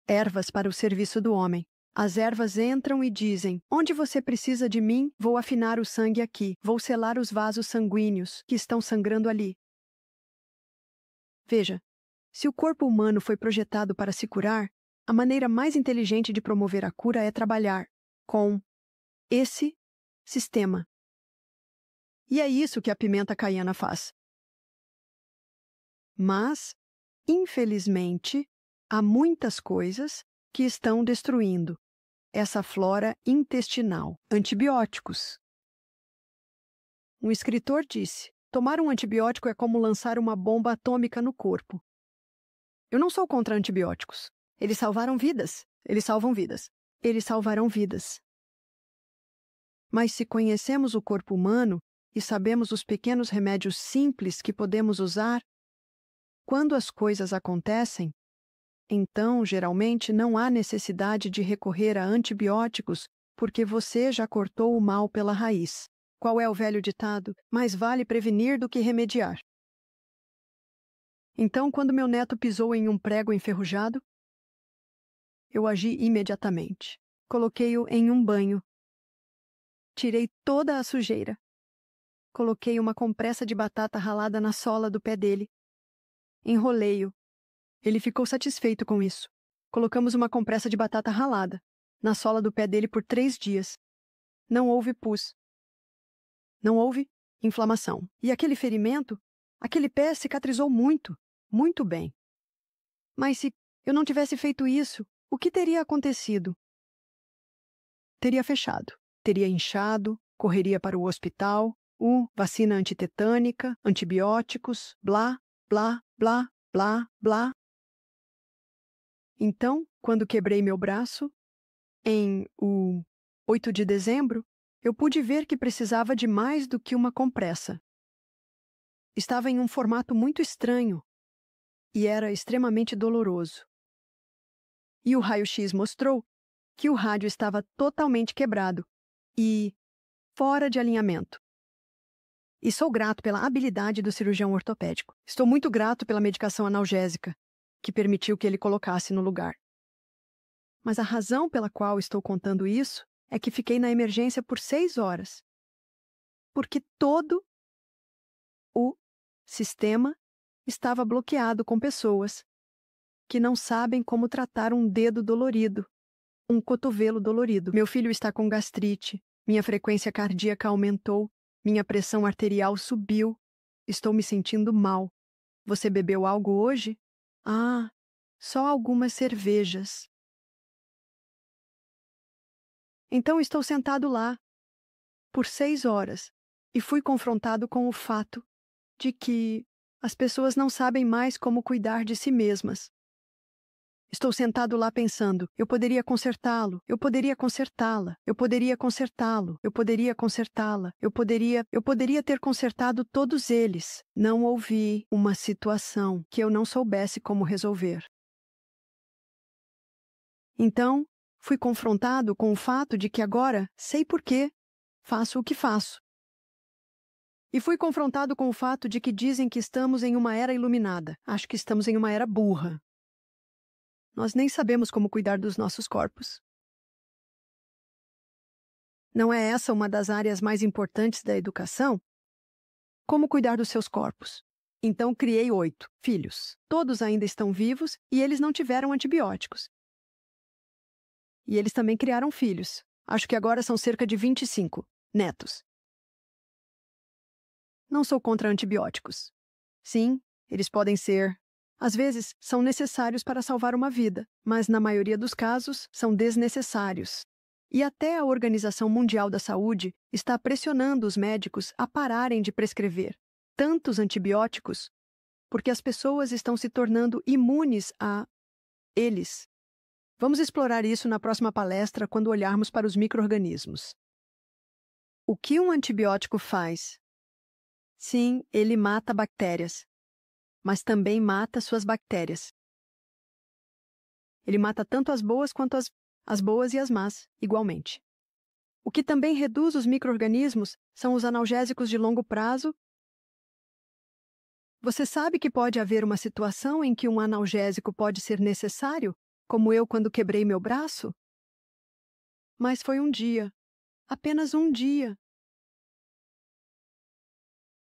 ervas para o serviço do homem. As ervas entram e dizem: onde você precisa de mim, vou afinar o sangue aqui, vou selar os vasos sanguíneos que estão sangrando ali. Veja, se o corpo humano foi projetado para se curar, a maneira mais inteligente de promover a cura é trabalhar com esse sistema. E é isso que a pimenta caiena faz. Mas, infelizmente, há muitas coisas que estão destruindo essa flora intestinal. Antibióticos. Um escritor disse: tomar um antibiótico é como lançar uma bomba atômica no corpo. Eu não sou contra antibióticos. Eles salvaram vidas. Eles salvam vidas. Eles salvarão vidas. Mas se conhecemos o corpo humano e sabemos os pequenos remédios simples que podemos usar, quando as coisas acontecem, então, geralmente, não há necessidade de recorrer a antibióticos porque você já cortou o mal pela raiz. Qual é o velho ditado? Mais vale prevenir do que remediar. Então, quando meu neto pisou em um prego enferrujado, eu agi imediatamente. Coloquei-o em um banho. Tirei toda a sujeira. Coloquei uma compressa de batata ralada na sola do pé dele. Enrolei-o. Ele ficou satisfeito com isso. Colocamos uma compressa de batata ralada na sola do pé dele por 3 dias. Não houve pus. Não houve inflamação. E aquele ferimento, aquele pé cicatrizou muito, muito bem. Mas se eu não tivesse feito isso, o que teria acontecido? Teria fechado, teria inchado, correria para o hospital, vacina antitetânica, antibióticos, blá, blá, blá, blá, blá. Então, quando quebrei meu braço, em 8 de dezembro, eu pude ver que precisava de mais do que uma compressa. Estava em um formato muito estranho e era extremamente doloroso. E o raio-x mostrou que o rádio estava totalmente quebrado e fora de alinhamento. E sou grato pela habilidade do cirurgião ortopédico. Estou muito grato pela medicação analgésica, que permitiu que ele colocasse no lugar. Mas a razão pela qual estou contando isso é que fiquei na emergência por 6 horas. Porque todo o sistema estava bloqueado com pessoas que não sabem como tratar um dedo dolorido, um cotovelo dolorido. Meu filho está com gastrite, minha frequência cardíaca aumentou, minha pressão arterial subiu, estou me sentindo mal. Você bebeu algo hoje? Ah, só algumas cervejas. Então estou sentado lá, por 6 horas, e fui confrontado com o fato de que as pessoas não sabem mais como cuidar de si mesmas. Estou sentado lá pensando, eu poderia consertá-lo, eu poderia consertá-la, eu poderia consertá-lo, eu poderia consertá-la, eu poderia ter consertado todos eles. Não ouvi uma situação que eu não soubesse como resolver. Então, fui confrontado com o fato de que agora, sei por quê, faço o que faço. E fui confrontado com o fato de que dizem que estamos em uma era iluminada. Acho que estamos em uma era burra. Nós nem sabemos como cuidar dos nossos corpos. Não é essa uma das áreas mais importantes da educação? Como cuidar dos seus corpos? Então criei 8 filhos. Todos ainda estão vivos e eles não tiveram antibióticos. E eles também criaram filhos. Acho que agora são cerca de 25 netos. Não sou contra antibióticos. Sim, eles podem ser. Às vezes, são necessários para salvar uma vida, mas na maioria dos casos, são desnecessários. E até a Organização Mundial da Saúde está pressionando os médicos a pararem de prescrever tantos antibióticos, porque as pessoas estão se tornando imunes a eles. Vamos explorar isso na próxima palestra quando olharmos para os micro-organismos. O que um antibiótico faz? Sim, ele mata bactérias, mas também mata suas bactérias. Ele mata tanto as boas quanto as boas e as más, igualmente. O que também reduz os micro-organismos são os analgésicos de longo prazo. Você sabe que pode haver uma situação em que um analgésico pode ser necessário, como eu quando quebrei meu braço? Mas foi um dia, apenas um dia.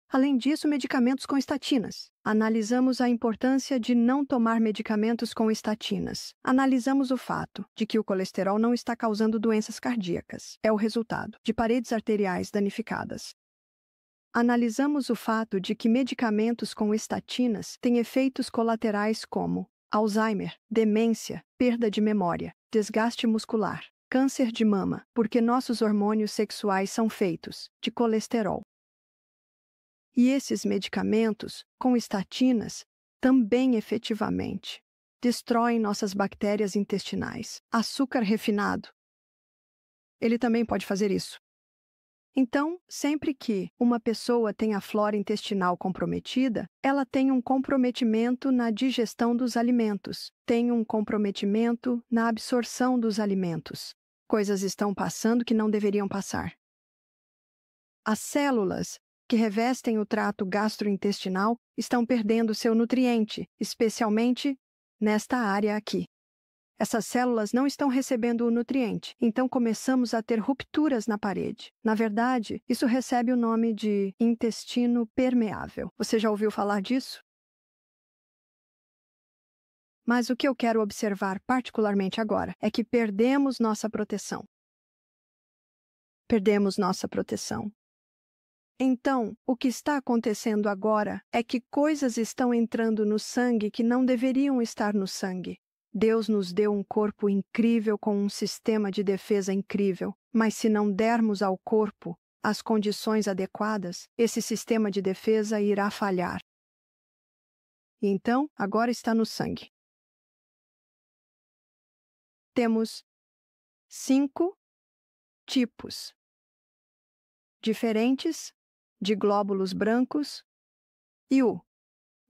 Além disso, medicamentos com estatinas. Analisamos a importância de não tomar medicamentos com estatinas. Analisamos o fato de que o colesterol não está causando doenças cardíacas. É o resultado de paredes arteriais danificadas. Analisamos o fato de que medicamentos com estatinas têm efeitos colaterais como Alzheimer, demência, perda de memória, desgaste muscular, câncer de mama, porque nossos hormônios sexuais são feitos de colesterol. E esses medicamentos, com estatinas, também efetivamente destroem nossas bactérias intestinais. Açúcar refinado. Ele também pode fazer isso. Então, sempre que uma pessoa tem a flora intestinal comprometida, ela tem um comprometimento na digestão dos alimentos, tem um comprometimento na absorção dos alimentos. Coisas estão passando que não deveriam passar. As células que revestem o trato gastrointestinal estão perdendo seu nutriente, especialmente nesta área aqui. Essas células não estão recebendo o nutriente, então começamos a ter rupturas na parede. Na verdade, isso recebe o nome de intestino permeável. Você já ouviu falar disso? Mas o que eu quero observar particularmente agora é que perdemos nossa proteção. Perdemos nossa proteção. Então, o que está acontecendo agora é que coisas estão entrando no sangue que não deveriam estar no sangue. Deus nos deu um corpo incrível com um sistema de defesa incrível, mas se não dermos ao corpo as condições adequadas, esse sistema de defesa irá falhar. E então, agora está no sangue. Temos 5 tipos diferentes de glóbulos brancos e o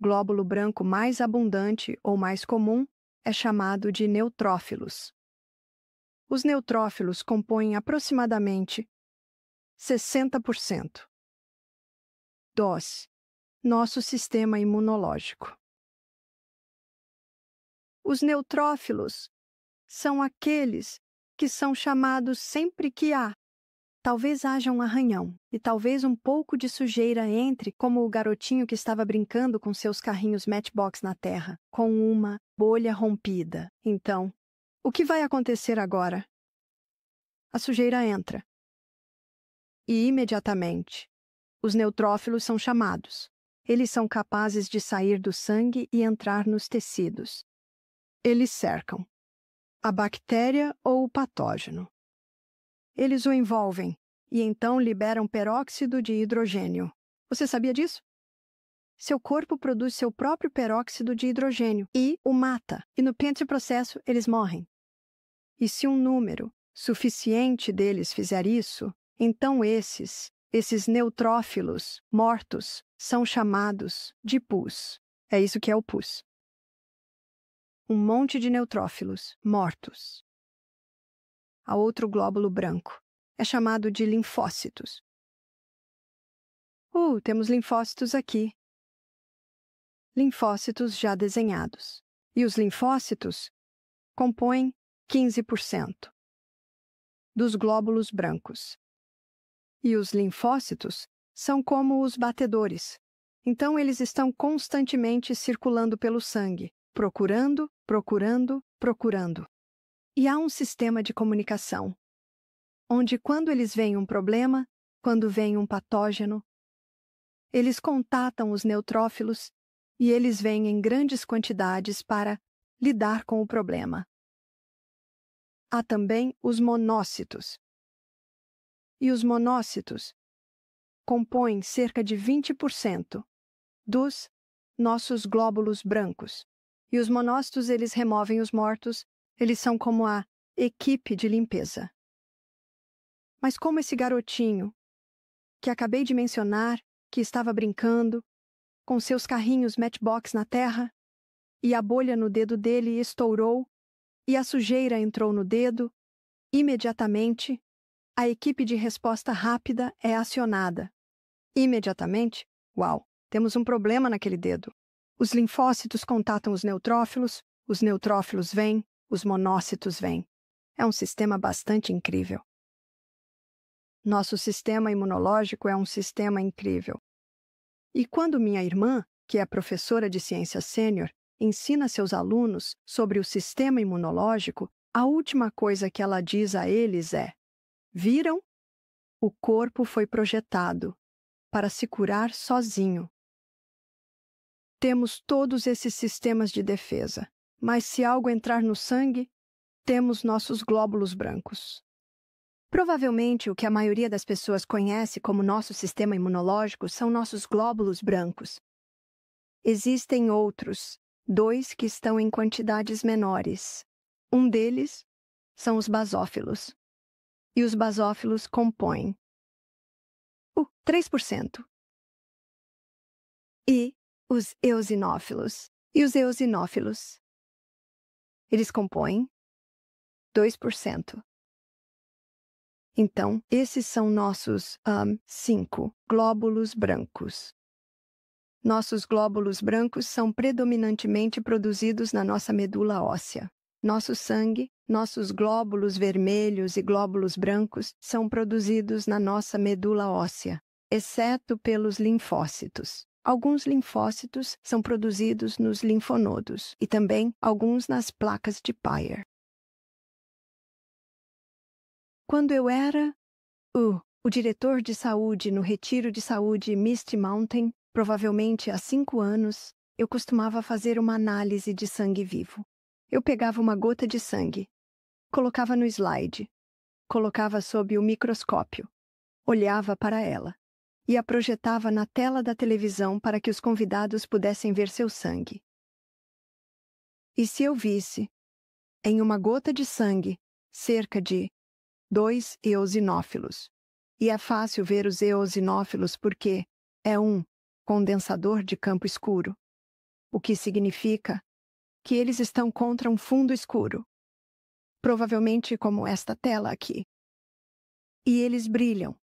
glóbulo branco mais abundante ou mais comum é chamado de neutrófilos. Os neutrófilos compõem aproximadamente 60% do nosso sistema imunológico. Os neutrófilos são aqueles que são chamados sempre que talvez haja um arranhão e talvez um pouco de sujeira entre, como o garotinho que estava brincando com seus carrinhos Matchbox na terra, com uma bolha rompida. Então, o que vai acontecer agora? A sujeira entra. E imediatamente, os neutrófilos são chamados. Eles são capazes de sair do sangue e entrar nos tecidos. Eles cercam a bactéria ou o patógeno. Eles o envolvem e então liberam peróxido de hidrogênio. Você sabia disso? Seu corpo produz seu próprio peróxido de hidrogênio e o mata, e no processo eles morrem. E se um número suficiente deles fizer isso, então esses neutrófilos mortos são chamados de pus. É isso que é o pus. Um monte de neutrófilos mortos. A outro glóbulo branco é chamado de linfócitos. Temos linfócitos aqui. Linfócitos já desenhados. E os linfócitos compõem 15% dos glóbulos brancos. E os linfócitos são como os batedores. Então, eles estão constantemente circulando pelo sangue, procurando. E há um sistema de comunicação, onde quando eles veem um problema, quando vem um patógeno, eles contatam os neutrófilos e eles vêm em grandes quantidades para lidar com o problema. Há também os monócitos. E os monócitos compõem cerca de 20% dos nossos glóbulos brancos. E os monócitos, eles removem os mortos, eles são como a equipe de limpeza. Mas como esse garotinho, que acabei de mencionar, que estava brincando, com seus carrinhos Matchbox na terra, e a bolha no dedo dele estourou, e a sujeira entrou no dedo, imediatamente, a equipe de resposta rápida é acionada. Imediatamente, temos um problema naquele dedo. Os linfócitos contatam os neutrófilos vêm, os monócitos vêm. É um sistema bastante incrível. Nosso sistema imunológico é um sistema incrível. E quando minha irmã, que é professora de ciência sênior, ensina seus alunos sobre o sistema imunológico, a última coisa que ela diz a eles é: viram? O corpo foi projetado para se curar sozinho. Temos todos esses sistemas de defesa, mas se algo entrar no sangue, temos nossos glóbulos brancos. Provavelmente o que a maioria das pessoas conhece como nosso sistema imunológico são nossos glóbulos brancos. Existem outros, 2 que estão em quantidades menores. Um deles são os basófilos. E os basófilos compõem 3%. E os eosinófilos. E os eosinófilos, eles compõem 2%. Então, esses são nossos 5 glóbulos brancos. Nossos glóbulos brancos são predominantemente produzidos na nossa medula óssea. Nosso sangue, nossos glóbulos vermelhos e glóbulos brancos são produzidos na nossa medula óssea, exceto pelos linfócitos. Alguns linfócitos são produzidos nos linfonodos e também alguns nas placas de Peyer. Quando eu era o diretor de saúde no retiro de saúde Misty Mountain, provavelmente há 5 anos, eu costumava fazer uma análise de sangue vivo. Eu pegava uma gota de sangue, colocava no slide, colocava sob o microscópio, olhava para ela e a projetava na tela da televisão para que os convidados pudessem ver seu sangue. E se eu visse, em uma gota de sangue, cerca de 2 eosinófilos, e é fácil ver os eosinófilos porque é um condensador de campo escuro, o que significa que eles estão contra um fundo escuro, provavelmente como esta tela aqui. E eles brilham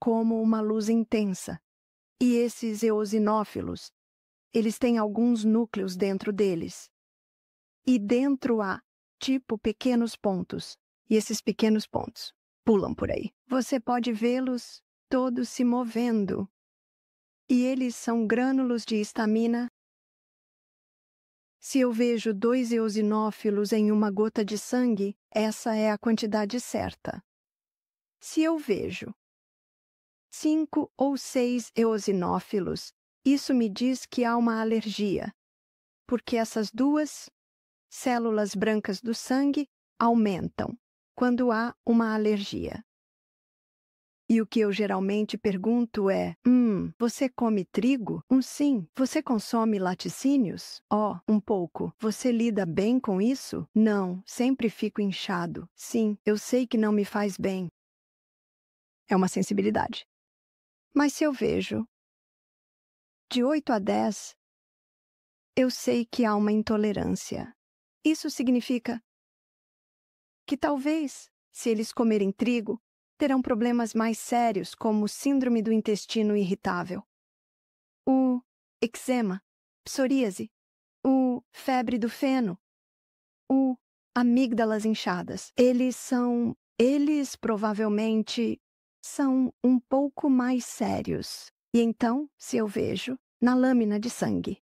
como uma luz intensa. E esses eosinófilos, eles têm alguns núcleos dentro deles. E dentro há, tipo, pequenos pontos. E esses pequenos pontos pulam por aí. Você pode vê-los todos se movendo. E eles são grânulos de histamina. Se eu vejo 2 eosinófilos em uma gota de sangue, essa é a quantidade certa. Se eu vejo 5 ou 6 eosinófilos, isso me diz que há uma alergia, porque essas 2 células brancas do sangue aumentam quando há uma alergia. E o que eu geralmente pergunto é: você come trigo? Sim. Você consome laticínios? Um pouco. Você lida bem com isso? Não, sempre fico inchado. Sim, eu sei que não me faz bem. É uma sensibilidade. Mas se eu vejo de 8 a 10, eu sei que há uma intolerância. Isso significa que talvez, se eles comerem trigo, terão problemas mais sérios como síndrome do intestino irritável, o eczema, psoríase, o febre do feno, o amígdalas inchadas. Eles provavelmente são um pouco mais sérios. E então, se eu vejo, na lâmina de sangue,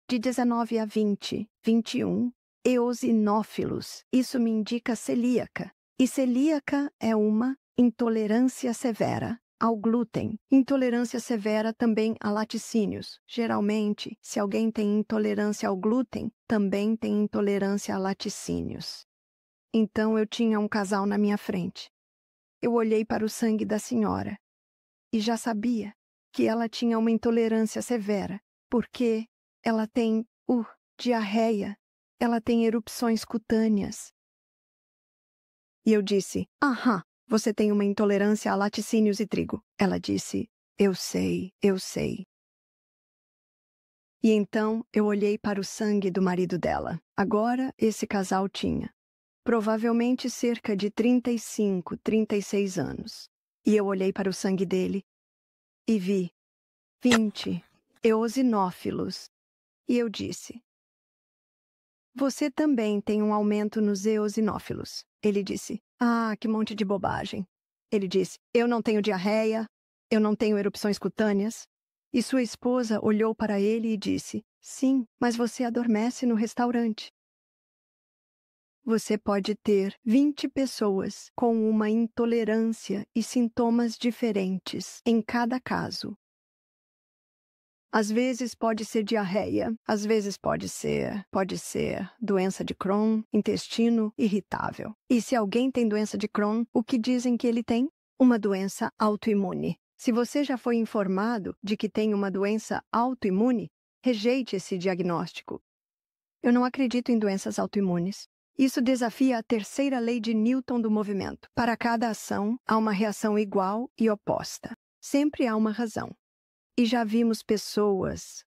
de 19 a 20, 21, eosinófilos, isso me indica celíaca. E celíaca é uma intolerância severa ao glúten. Intolerância severa também a laticínios. Geralmente, se alguém tem intolerância ao glúten, também tem intolerância a laticínios. Então eu tinha um casal na minha frente. Eu olhei para o sangue da senhora e já sabia que ela tinha uma intolerância severa, porque ela tem diarreia, ela tem erupções cutâneas. E eu disse: você tem uma intolerância a laticínios e trigo. Ela disse: eu sei. E então eu olhei para o sangue do marido dela. Agora esse casal tinha provavelmente cerca de 35, 36 anos. E eu olhei para o sangue dele e vi 20 eosinófilos. E eu disse: você também tem um aumento nos eosinófilos. Ele disse: que monte de bobagem. Ele disse: eu não tenho diarreia, eu não tenho erupções cutâneas. E sua esposa olhou para ele e disse: sim, mas você adormece no restaurante. Você pode ter 20 pessoas com uma intolerância e sintomas diferentes em cada caso. Às vezes pode ser diarreia, às vezes pode ser doença de Crohn, intestino irritável. E se alguém tem doença de Crohn, o que dizem que ele tem? Uma doença autoimune. Se você já foi informado de que tem uma doença autoimune, rejeite esse diagnóstico. Eu não acredito em doenças autoimunes. Isso desafia a terceira lei de Newton do movimento. Para cada ação, há uma reação igual e oposta. Sempre há uma razão. E já vimos pessoas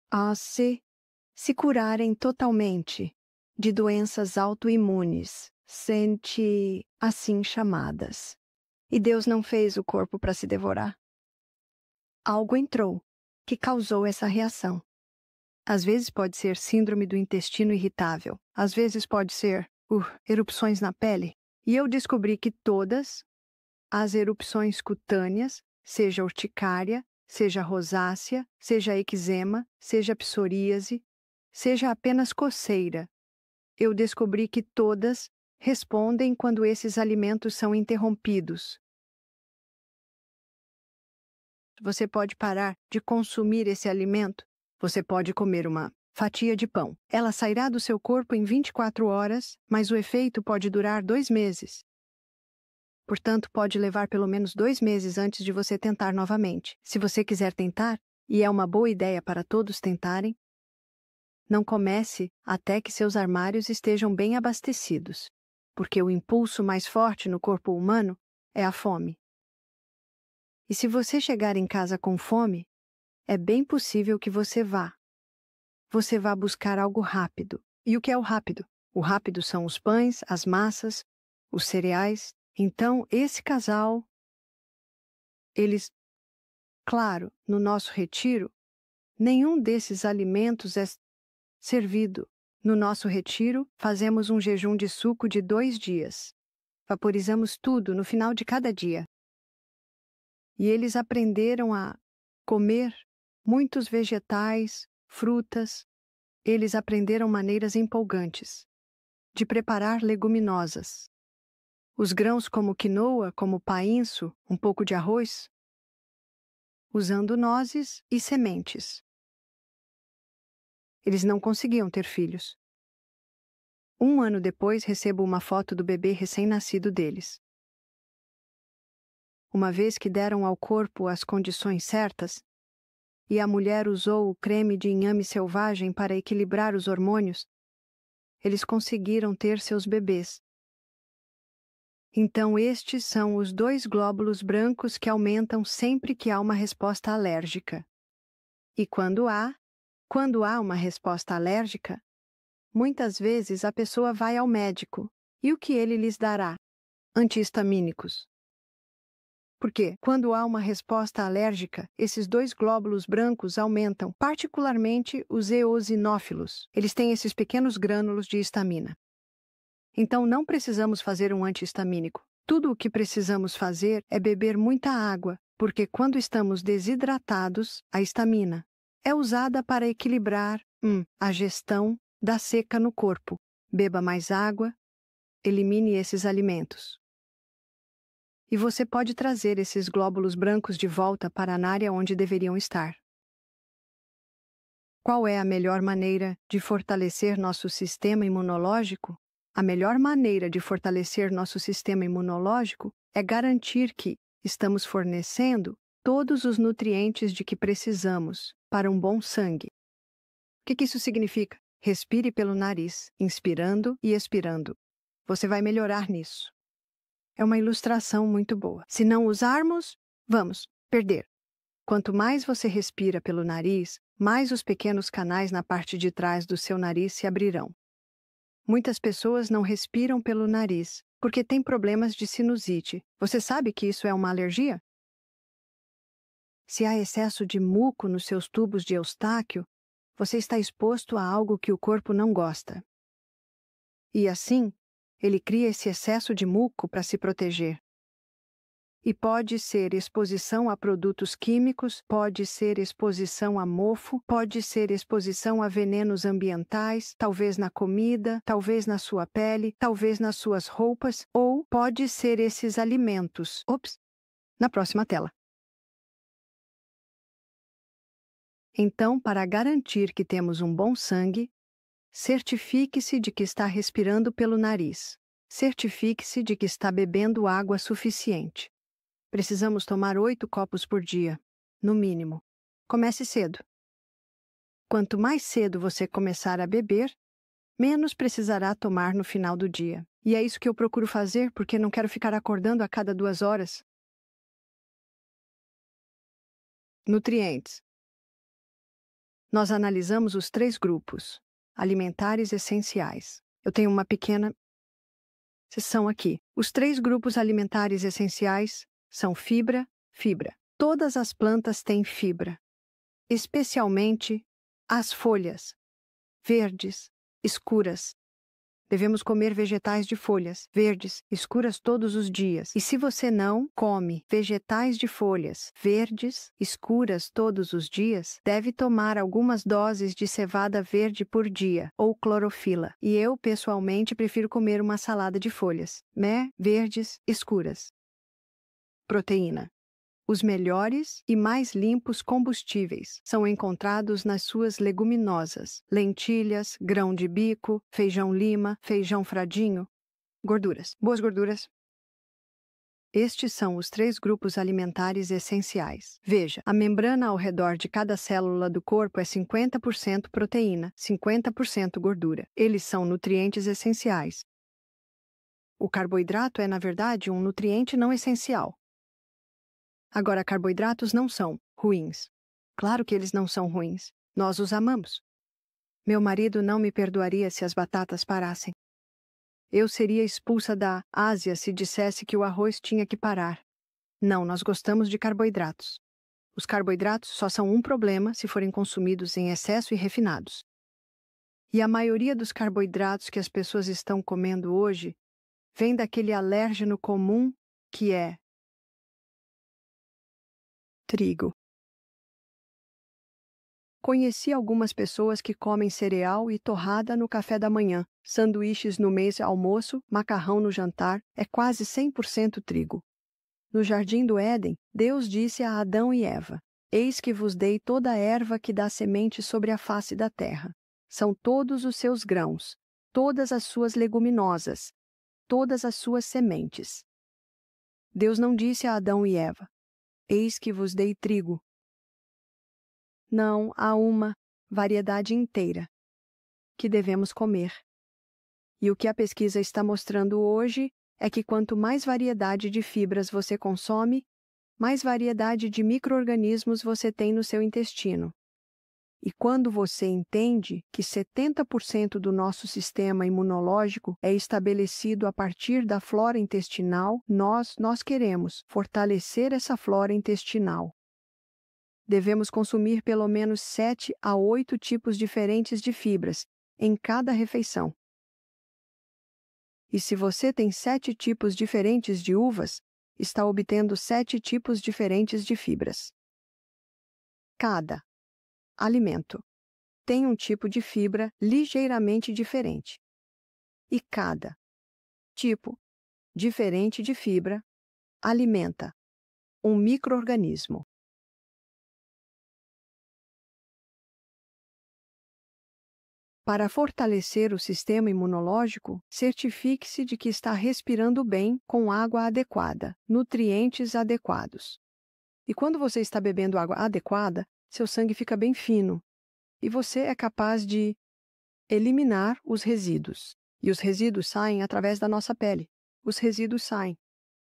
se curarem totalmente de doenças autoimunes, assim chamadas. E Deus não fez o corpo para se devorar. Algo entrou que causou essa reação. Às vezes pode ser síndrome do intestino irritável. Às vezes pode ser erupções na pele. E eu descobri que todas as erupções cutâneas, seja urticária, seja rosácea, seja eczema, seja psoríase, seja apenas coceira. Eu descobri que todas respondem quando esses alimentos são interrompidos. Você pode parar de consumir esse alimento. Você pode comer uma fatia de pão. Ela sairá do seu corpo em 24 horas, mas o efeito pode durar 2 meses. Portanto, pode levar pelo menos 2 meses antes de você tentar novamente. Se você quiser tentar, e é uma boa ideia para todos tentarem, não comece até que seus armários estejam bem abastecidos, porque o impulso mais forte no corpo humano é a fome. E se você chegar em casa com fome, é bem possível que você vá. Você vá buscar algo rápido. E o que é o rápido? O rápido são os pães, as massas, os cereais. Então, esse casal, eles, claro, no nosso retiro, nenhum desses alimentos é servido. No nosso retiro, fazemos um jejum de suco de 2 dias. Vaporizamos tudo no final de cada dia. E eles aprenderam a comer muitos vegetais, frutas. Eles aprenderam maneiras empolgantes de preparar leguminosas. Os grãos como quinoa, como painço, um pouco de arroz, usando nozes e sementes. Eles não conseguiam ter filhos. 1 ano depois, recebo uma foto do bebê recém-nascido deles. Uma vez que deram ao corpo as condições certas, e a mulher usou o creme de inhame selvagem para equilibrar os hormônios, eles conseguiram ter seus bebês. Então estes são os 2 glóbulos brancos que aumentam sempre que há uma resposta alérgica. E quando há uma resposta alérgica, muitas vezes a pessoa vai ao médico. E o que ele lhes dará? Antihistamínicos. Porque, quando há uma resposta alérgica, esses 2 glóbulos brancos aumentam, particularmente os eosinófilos. Eles têm esses pequenos grânulos de histamina. Então, não precisamos fazer um antihistamínico. Tudo o que precisamos fazer é beber muita água, porque quando estamos desidratados, a histamina é usada para equilibrar a gestão da seca no corpo. Beba mais água, elimine esses alimentos. E você pode trazer esses glóbulos brancos de volta para a área onde deveriam estar. Qual é a melhor maneira de fortalecer nosso sistema imunológico? A melhor maneira de fortalecer nosso sistema imunológico é garantir que estamos fornecendo todos os nutrientes de que precisamos para um bom sangue. O que isso significa? Respire pelo nariz, inspirando e expirando. Você vai melhorar nisso. É uma ilustração muito boa. Se não usarmos, vamos perder. Quanto mais você respira pelo nariz, mais os pequenos canais na parte de trás do seu nariz se abrirão. Muitas pessoas não respiram pelo nariz, porque têm problemas de sinusite. Você sabe que isso é uma alergia? Se há excesso de muco nos seus tubos de Eustáquio, você está exposto a algo que o corpo não gosta. E assim, ele cria esse excesso de muco para se proteger. E pode ser exposição a produtos químicos, pode ser exposição a mofo, pode ser exposição a venenos ambientais, talvez na comida, talvez na sua pele, talvez nas suas roupas, ou pode ser esses alimentos. Na próxima tela. Então, para garantir que temos um bom sangue, certifique-se de que está respirando pelo nariz. Certifique-se de que está bebendo água suficiente. Precisamos tomar 8 copos por dia, no mínimo. Comece cedo. Quanto mais cedo você começar a beber, menos precisará tomar no final do dia. E é isso que eu procuro fazer porque não quero ficar acordando a cada 2 horas. Nutrientes. Nós analisamos os 3 grupos alimentares essenciais. Eu tenho uma pequena seção aqui. Os 3 grupos alimentares essenciais são fibra. Todas as plantas têm fibra, especialmente as folhas, verdes, escuras. Devemos comer vegetais de folhas verdes, escuras todos os dias. E se você não come vegetais de folhas verdes, escuras todos os dias, deve tomar algumas doses de cevada verde por dia, ou clorofila. E eu, pessoalmente, prefiro comer uma salada de folhas, verdes, escuras. Proteína. Os melhores e mais limpos combustíveis são encontrados nas suas leguminosas, lentilhas, grão de bico, feijão lima, feijão fradinho. Gorduras. Boas gorduras. Estes são os 3 grupos alimentares essenciais. Veja, a membrana ao redor de cada célula do corpo é 50% proteína, 50% gordura. Eles são nutrientes essenciais. O carboidrato é, na verdade, um nutriente não essencial. Agora, carboidratos não são ruins. Claro que eles não são ruins. Nós os amamos. Meu marido não me perdoaria se as batatas parassem. Eu seria expulsa da Ásia se dissesse que o arroz tinha que parar. Não, nós gostamos de carboidratos. Os carboidratos só são um problema se forem consumidos em excesso e refinados. E a maioria dos carboidratos que as pessoas estão comendo hoje vem daquele alérgeno comum que é trigo. Conheci algumas pessoas que comem cereal e torrada no café da manhã, sanduíches no almoço, macarrão no jantar, é quase 100% trigo. No jardim do Éden, Deus disse a Adão e Eva: Eis que vos dei toda a erva que dá semente sobre a face da terra. São todos os seus grãos, todas as suas leguminosas, todas as suas sementes. Deus não disse a Adão e Eva: Eis que vos dei trigo. Não, há uma variedade inteira que devemos comer. E o que a pesquisa está mostrando hoje é que quanto mais variedade de fibras você consome, mais variedade de micro-organismos você tem no seu intestino. E quando você entende que 70% do nosso sistema imunológico é estabelecido a partir da flora intestinal, nós queremos fortalecer essa flora intestinal. Devemos consumir pelo menos 7 a 8 tipos diferentes de fibras em cada refeição. E se você tem 7 tipos diferentes de uvas, está obtendo 7 tipos diferentes de fibras. Cada alimento tem um tipo de fibra ligeiramente diferente. E cada tipo diferente de fibra alimenta um micro-organismo. Para fortalecer o sistema imunológico, certifique-se de que está respirando bem com água adequada, nutrientes adequados. E quando você está bebendo água adequada, seu sangue fica bem fino e você é capaz de eliminar os resíduos. E os resíduos saem através da nossa pele. Os resíduos saem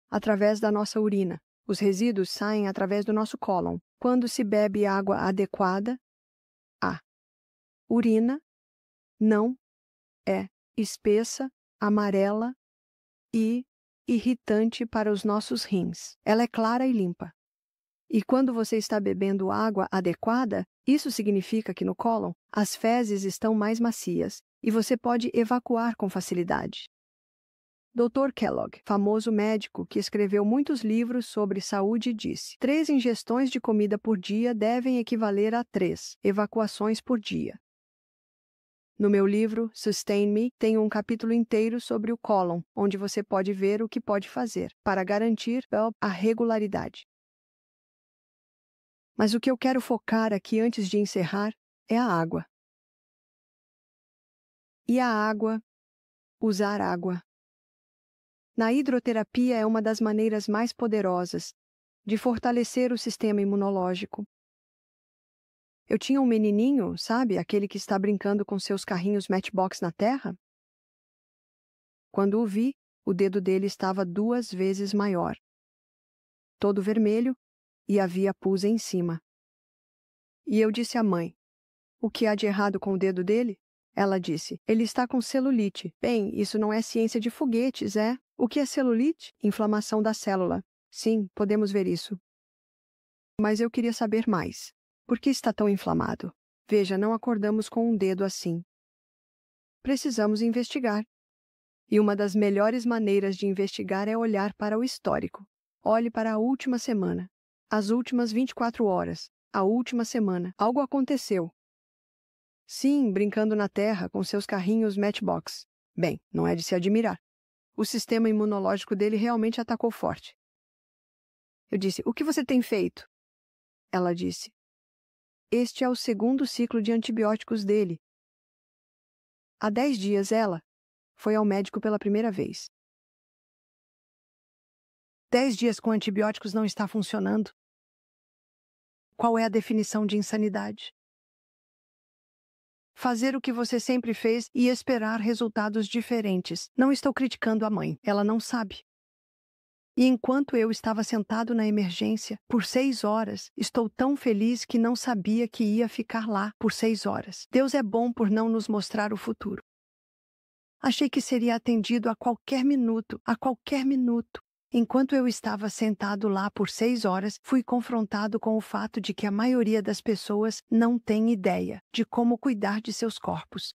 através da nossa urina. Os resíduos saem através do nosso cólon. Quando se bebe água adequada, a urina não é espessa, amarela e irritante para os nossos rins. Ela é clara e limpa. E quando você está bebendo água adequada, isso significa que no cólon as fezes estão mais macias e você pode evacuar com facilidade. Dr. Kellogg, famoso médico que escreveu muitos livros sobre saúde, disse: 3 ingestões de comida por dia devem equivaler a 3 evacuações por dia. No meu livro, Sustain Me, tenho um capítulo inteiro sobre o cólon, onde você pode ver o que pode fazer para garantir a regularidade. Mas o que eu quero focar aqui antes de encerrar é a água. E a água, usar água. Na hidroterapia é uma das maneiras mais poderosas de fortalecer o sistema imunológico. Eu tinha um menininho, sabe, aquele que está brincando com seus carrinhos Matchbox na terra? Quando o vi, o dedo dele estava 2 vezes maior, todo vermelho, e havia pus em cima. E eu disse à mãe: o que há de errado com o dedo dele? Ela disse: ele está com celulite. Bem, isso não é ciência de foguetes, é? O que é celulite? Inflamação da célula. Sim, podemos ver isso. Mas eu queria saber mais. Por que está tão inflamado? Veja, não acordamos com um dedo assim. Precisamos investigar. E uma das melhores maneiras de investigar é olhar para o histórico. Olhe para a última semana, as últimas 24 horas, a última semana. Algo aconteceu. Sim, brincando na terra com seus carrinhos Matchbox. Bem, não é de se admirar. O sistema imunológico dele realmente atacou forte. Eu disse, o que você tem feito? Ela disse, este é o segundo ciclo de antibióticos dele. Há 10 dias ela foi ao médico pela primeira vez. 10 dias com antibióticos não está funcionando. Qual é a definição de insanidade? Fazer o que você sempre fez e esperar resultados diferentes. Não estou criticando a mãe, ela não sabe. E enquanto eu estava sentado na emergência por 6 horas, estou tão feliz que não sabia que ia ficar lá por 6 horas. Deus é bom por não nos mostrar o futuro. Achei que seria atendido a qualquer minuto, a qualquer minuto. Enquanto eu estava sentado lá por 6 horas, fui confrontado com o fato de que a maioria das pessoas não tem ideia de como cuidar de seus corpos.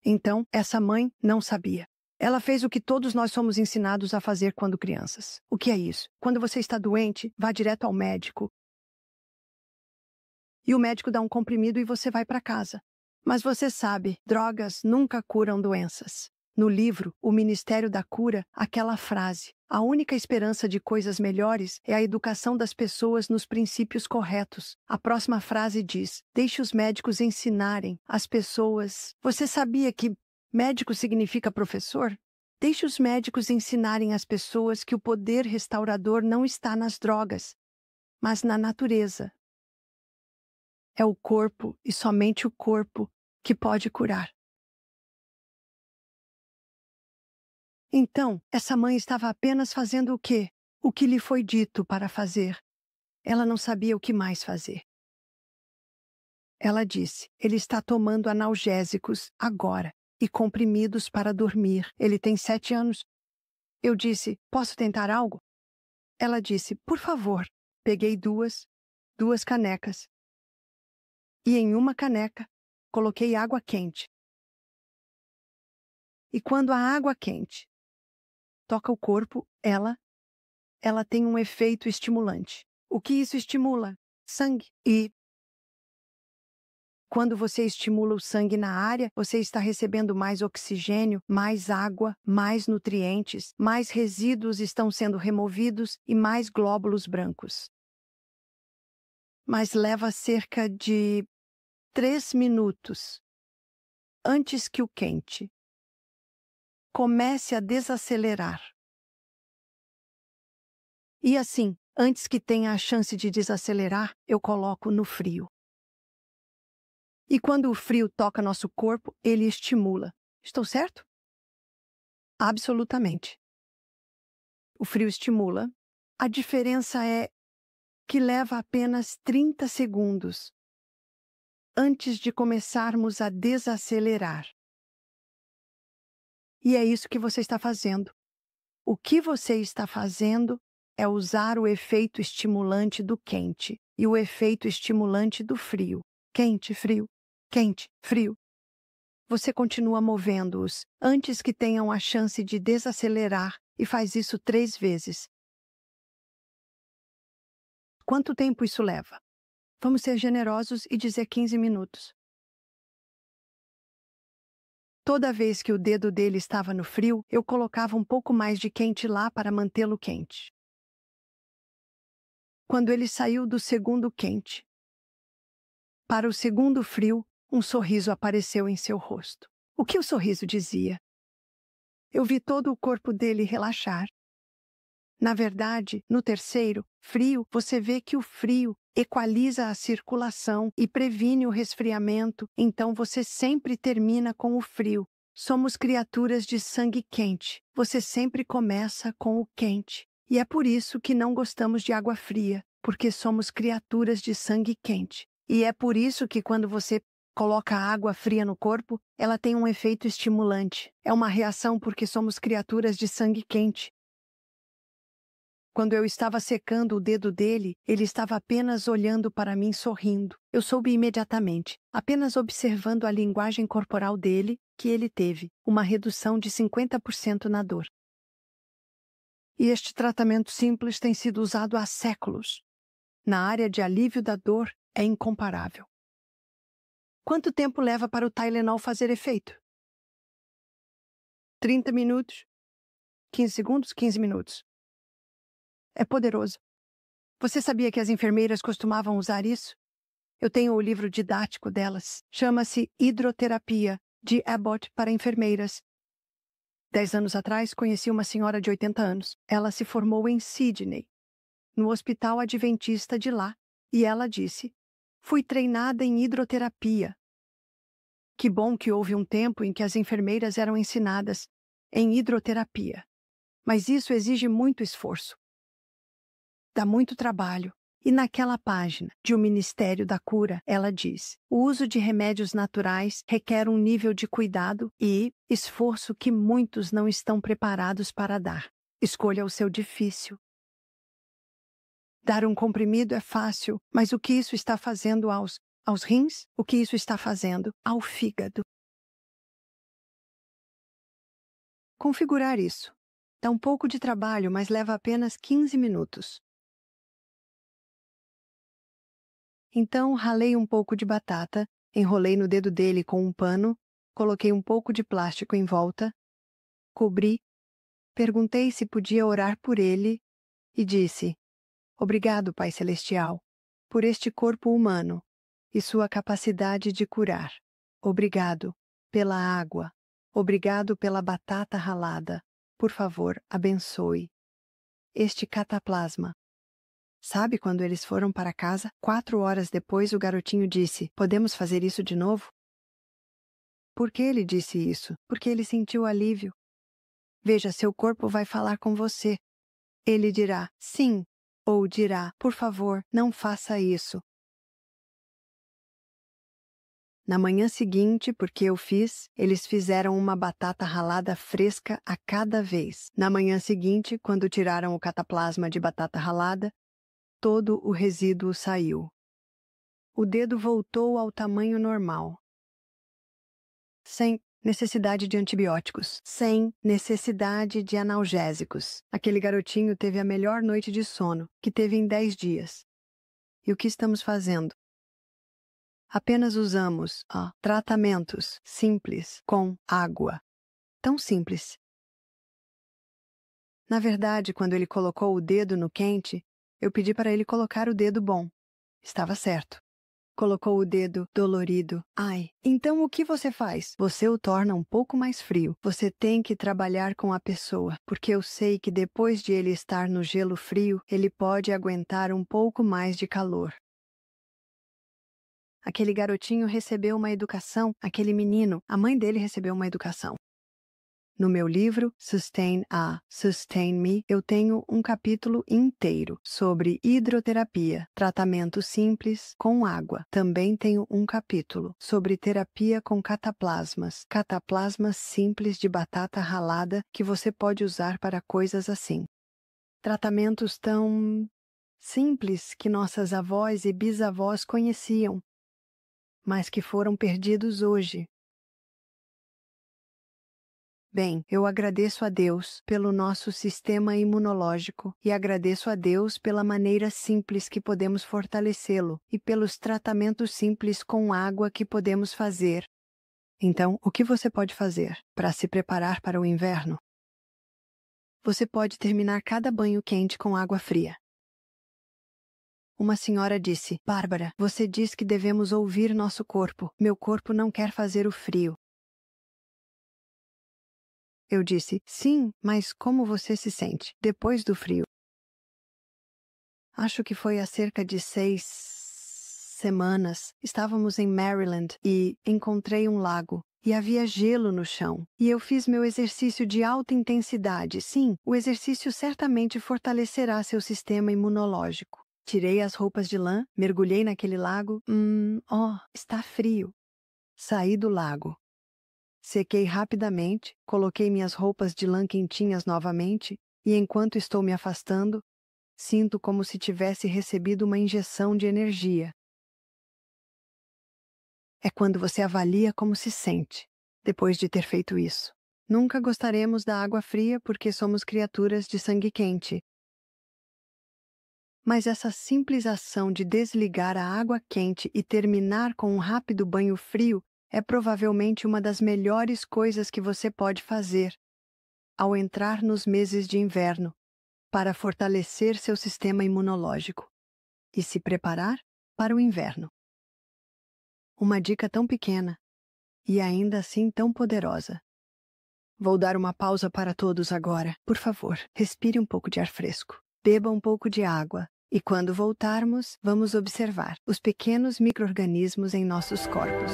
Então, essa mãe não sabia. Ela fez o que todos nós somos ensinados a fazer quando crianças. O que é isso? Quando você está doente, vá direto ao médico. E o médico dá um comprimido e você vai para casa. Mas você sabe, drogas nunca curam doenças. No livro O Ministério da Cura, aquela frase, a única esperança de coisas melhores é a educação das pessoas nos princípios corretos. A próxima frase diz, deixe os médicos ensinarem as pessoas. Você sabia que médico significa professor? Deixe os médicos ensinarem às pessoas que o poder restaurador não está nas drogas, mas na natureza. É o corpo e somente o corpo que pode curar. Então, essa mãe estava apenas fazendo o quê? O que lhe foi dito para fazer. Ela não sabia o que mais fazer. Ela disse, ele está tomando analgésicos agora e comprimidos para dormir. Ele tem 7 anos. Eu disse, posso tentar algo? Ela disse, por favor. Peguei duas canecas. E em uma caneca, coloquei água quente. E quando a água quente toca o corpo, ela tem um efeito estimulante. O que isso estimula? Sangue. E quando você estimula o sangue na área, você está recebendo mais oxigênio, mais água, mais nutrientes, mais resíduos estão sendo removidos e mais glóbulos brancos. Mas leva cerca de 3 minutos antes que o quente comece a desacelerar. E assim, antes que tenha a chance de desacelerar, eu coloco no frio. E quando o frio toca nosso corpo, ele estimula. Estou certo? Absolutamente. O frio estimula. A diferença é que leva apenas 30 segundos antes de começarmos a desacelerar. E é isso que você está fazendo. O que você está fazendo é usar o efeito estimulante do quente e o efeito estimulante do frio. Quente, frio, quente, frio. Você continua movendo-os antes que tenham a chance de desacelerar e faz isso 3 vezes. Quanto tempo isso leva? Vamos ser generosos e dizer 15 minutos. Toda vez que o dedo dele estava no frio, eu colocava um pouco mais de quente lá para mantê-lo quente. Quando ele saiu do segundo quente para o segundo frio, um sorriso apareceu em seu rosto. O que o sorriso dizia? Eu vi todo o corpo dele relaxar. Na verdade, no terceiro, frio, você vê que o frio equaliza a circulação e previne o resfriamento, então você sempre termina com o frio. Somos criaturas de sangue quente. Você sempre começa com o quente. E é por isso que não gostamos de água fria, porque somos criaturas de sangue quente. E é por isso que quando você coloca água fria no corpo, ela tem um efeito estimulante. É uma reação porque somos criaturas de sangue quente. Quando eu estava secando o dedo dele, ele estava apenas olhando para mim sorrindo. Eu soube imediatamente, apenas observando a linguagem corporal dele, que ele teve uma redução de 50% na dor. E este tratamento simples tem sido usado há séculos. Na área de alívio da dor, é incomparável. Quanto tempo leva para o Tylenol fazer efeito? 30 minutos? 15 segundos? 15 minutos. É poderoso. Você sabia que as enfermeiras costumavam usar isso? Eu tenho o livro didático delas. Chama-se Hidroterapia, de Abbott para enfermeiras. 10 anos atrás, conheci uma senhora de 80 anos. Ela se formou em Sydney, no Hospital Adventista de lá, e ela disse: fui treinada em hidroterapia. Que bom que houve um tempo em que as enfermeiras eram ensinadas em hidroterapia. Mas isso exige muito esforço. Dá muito trabalho. E naquela página de O Ministério da Cura, ela diz: o uso de remédios naturais requer um nível de cuidado e esforço que muitos não estão preparados para dar. Escolha o seu difícil. Dar um comprimido é fácil, mas o que isso está fazendo aos rins? O que isso está fazendo ao fígado? Configurar isso. Dá um pouco de trabalho, mas leva apenas 15 minutos. Então, ralei um pouco de batata, enrolei no dedo dele com um pano, coloquei um pouco de plástico em volta, cobri, perguntei se podia orar por ele e disse: obrigado, Pai Celestial, por este corpo humano e sua capacidade de curar. Obrigado pela água. Obrigado pela batata ralada. Por favor, abençoe este cataplasma. Sabe quando eles foram para casa? 4 horas depois, o garotinho disse: podemos fazer isso de novo? Por que ele disse isso? Porque ele sentiu alívio. Veja, seu corpo vai falar com você. Ele dirá sim, ou dirá: por favor, não faça isso. Na manhã seguinte, porque eu fiz, eles fizeram uma batata ralada fresca a cada vez. Na manhã seguinte, quando tiraram o cataplasma de batata ralada, todo o resíduo saiu. O dedo voltou ao tamanho normal. Sem necessidade de antibióticos. Sem necessidade de analgésicos. Aquele garotinho teve a melhor noite de sono que teve em 10 dias. E o que estamos fazendo? Apenas usamos tratamentos simples com água. Tão simples. Na verdade, quando ele colocou o dedo no quente, eu pedi para ele colocar o dedo bom. Estava certo. Colocou o dedo dolorido. Ai, então o que você faz? Você o torna um pouco mais frio. Você tem que trabalhar com a pessoa, porque eu sei que depois de ele estar no gelo frio, ele pode aguentar um pouco mais de calor. Aquele garotinho recebeu uma educação, aquele menino, a mãe dele recebeu uma educação. No meu livro, Sustain Me, eu tenho um capítulo inteiro sobre hidroterapia, tratamento simples com água. Também tenho um capítulo sobre terapia com cataplasmas simples de batata ralada que você pode usar para coisas assim. Tratamentos tão simples que nossas avós e bisavós conheciam, mas que foram perdidos hoje. Bem, eu agradeço a Deus pelo nosso sistema imunológico e agradeço a Deus pela maneira simples que podemos fortalecê-lo e pelos tratamentos simples com água que podemos fazer. Então, o que você pode fazer para se preparar para o inverno? Você pode terminar cada banho quente com água fria. Uma senhora disse: Bárbara, você diz que devemos ouvir nosso corpo. Meu corpo não quer fazer o frio. Eu disse: sim, mas como você se sente depois do frio? Acho que foi há cerca de 6 semanas. Estávamos em Maryland e encontrei um lago. E havia gelo no chão. E eu fiz meu exercício de alta intensidade. Sim, o exercício certamente fortalecerá seu sistema imunológico. Tirei as roupas de lã, mergulhei naquele lago. Está frio. Saí do lago. Sequei rapidamente, coloquei minhas roupas de lã quentinhas novamente, e enquanto estou me afastando, Sinto como se tivesse recebido uma injeção de energia. É quando você avalia como se sente, depois de ter feito isso. Nunca gostaremos da água fria porque somos criaturas de sangue quente. Mas essa simples ação de desligar a água quente e terminar com um rápido banho frio é provavelmente uma das melhores coisas que você pode fazer ao entrar nos meses de inverno, para fortalecer seu sistema imunológico e se preparar para o inverno. Uma dica tão pequena e ainda assim tão poderosa. Vou dar uma pausa para todos agora. Por favor, respire um pouco de ar fresco, beba um pouco de água e quando voltarmos, vamos observar os pequenos micro-organismos em nossos corpos.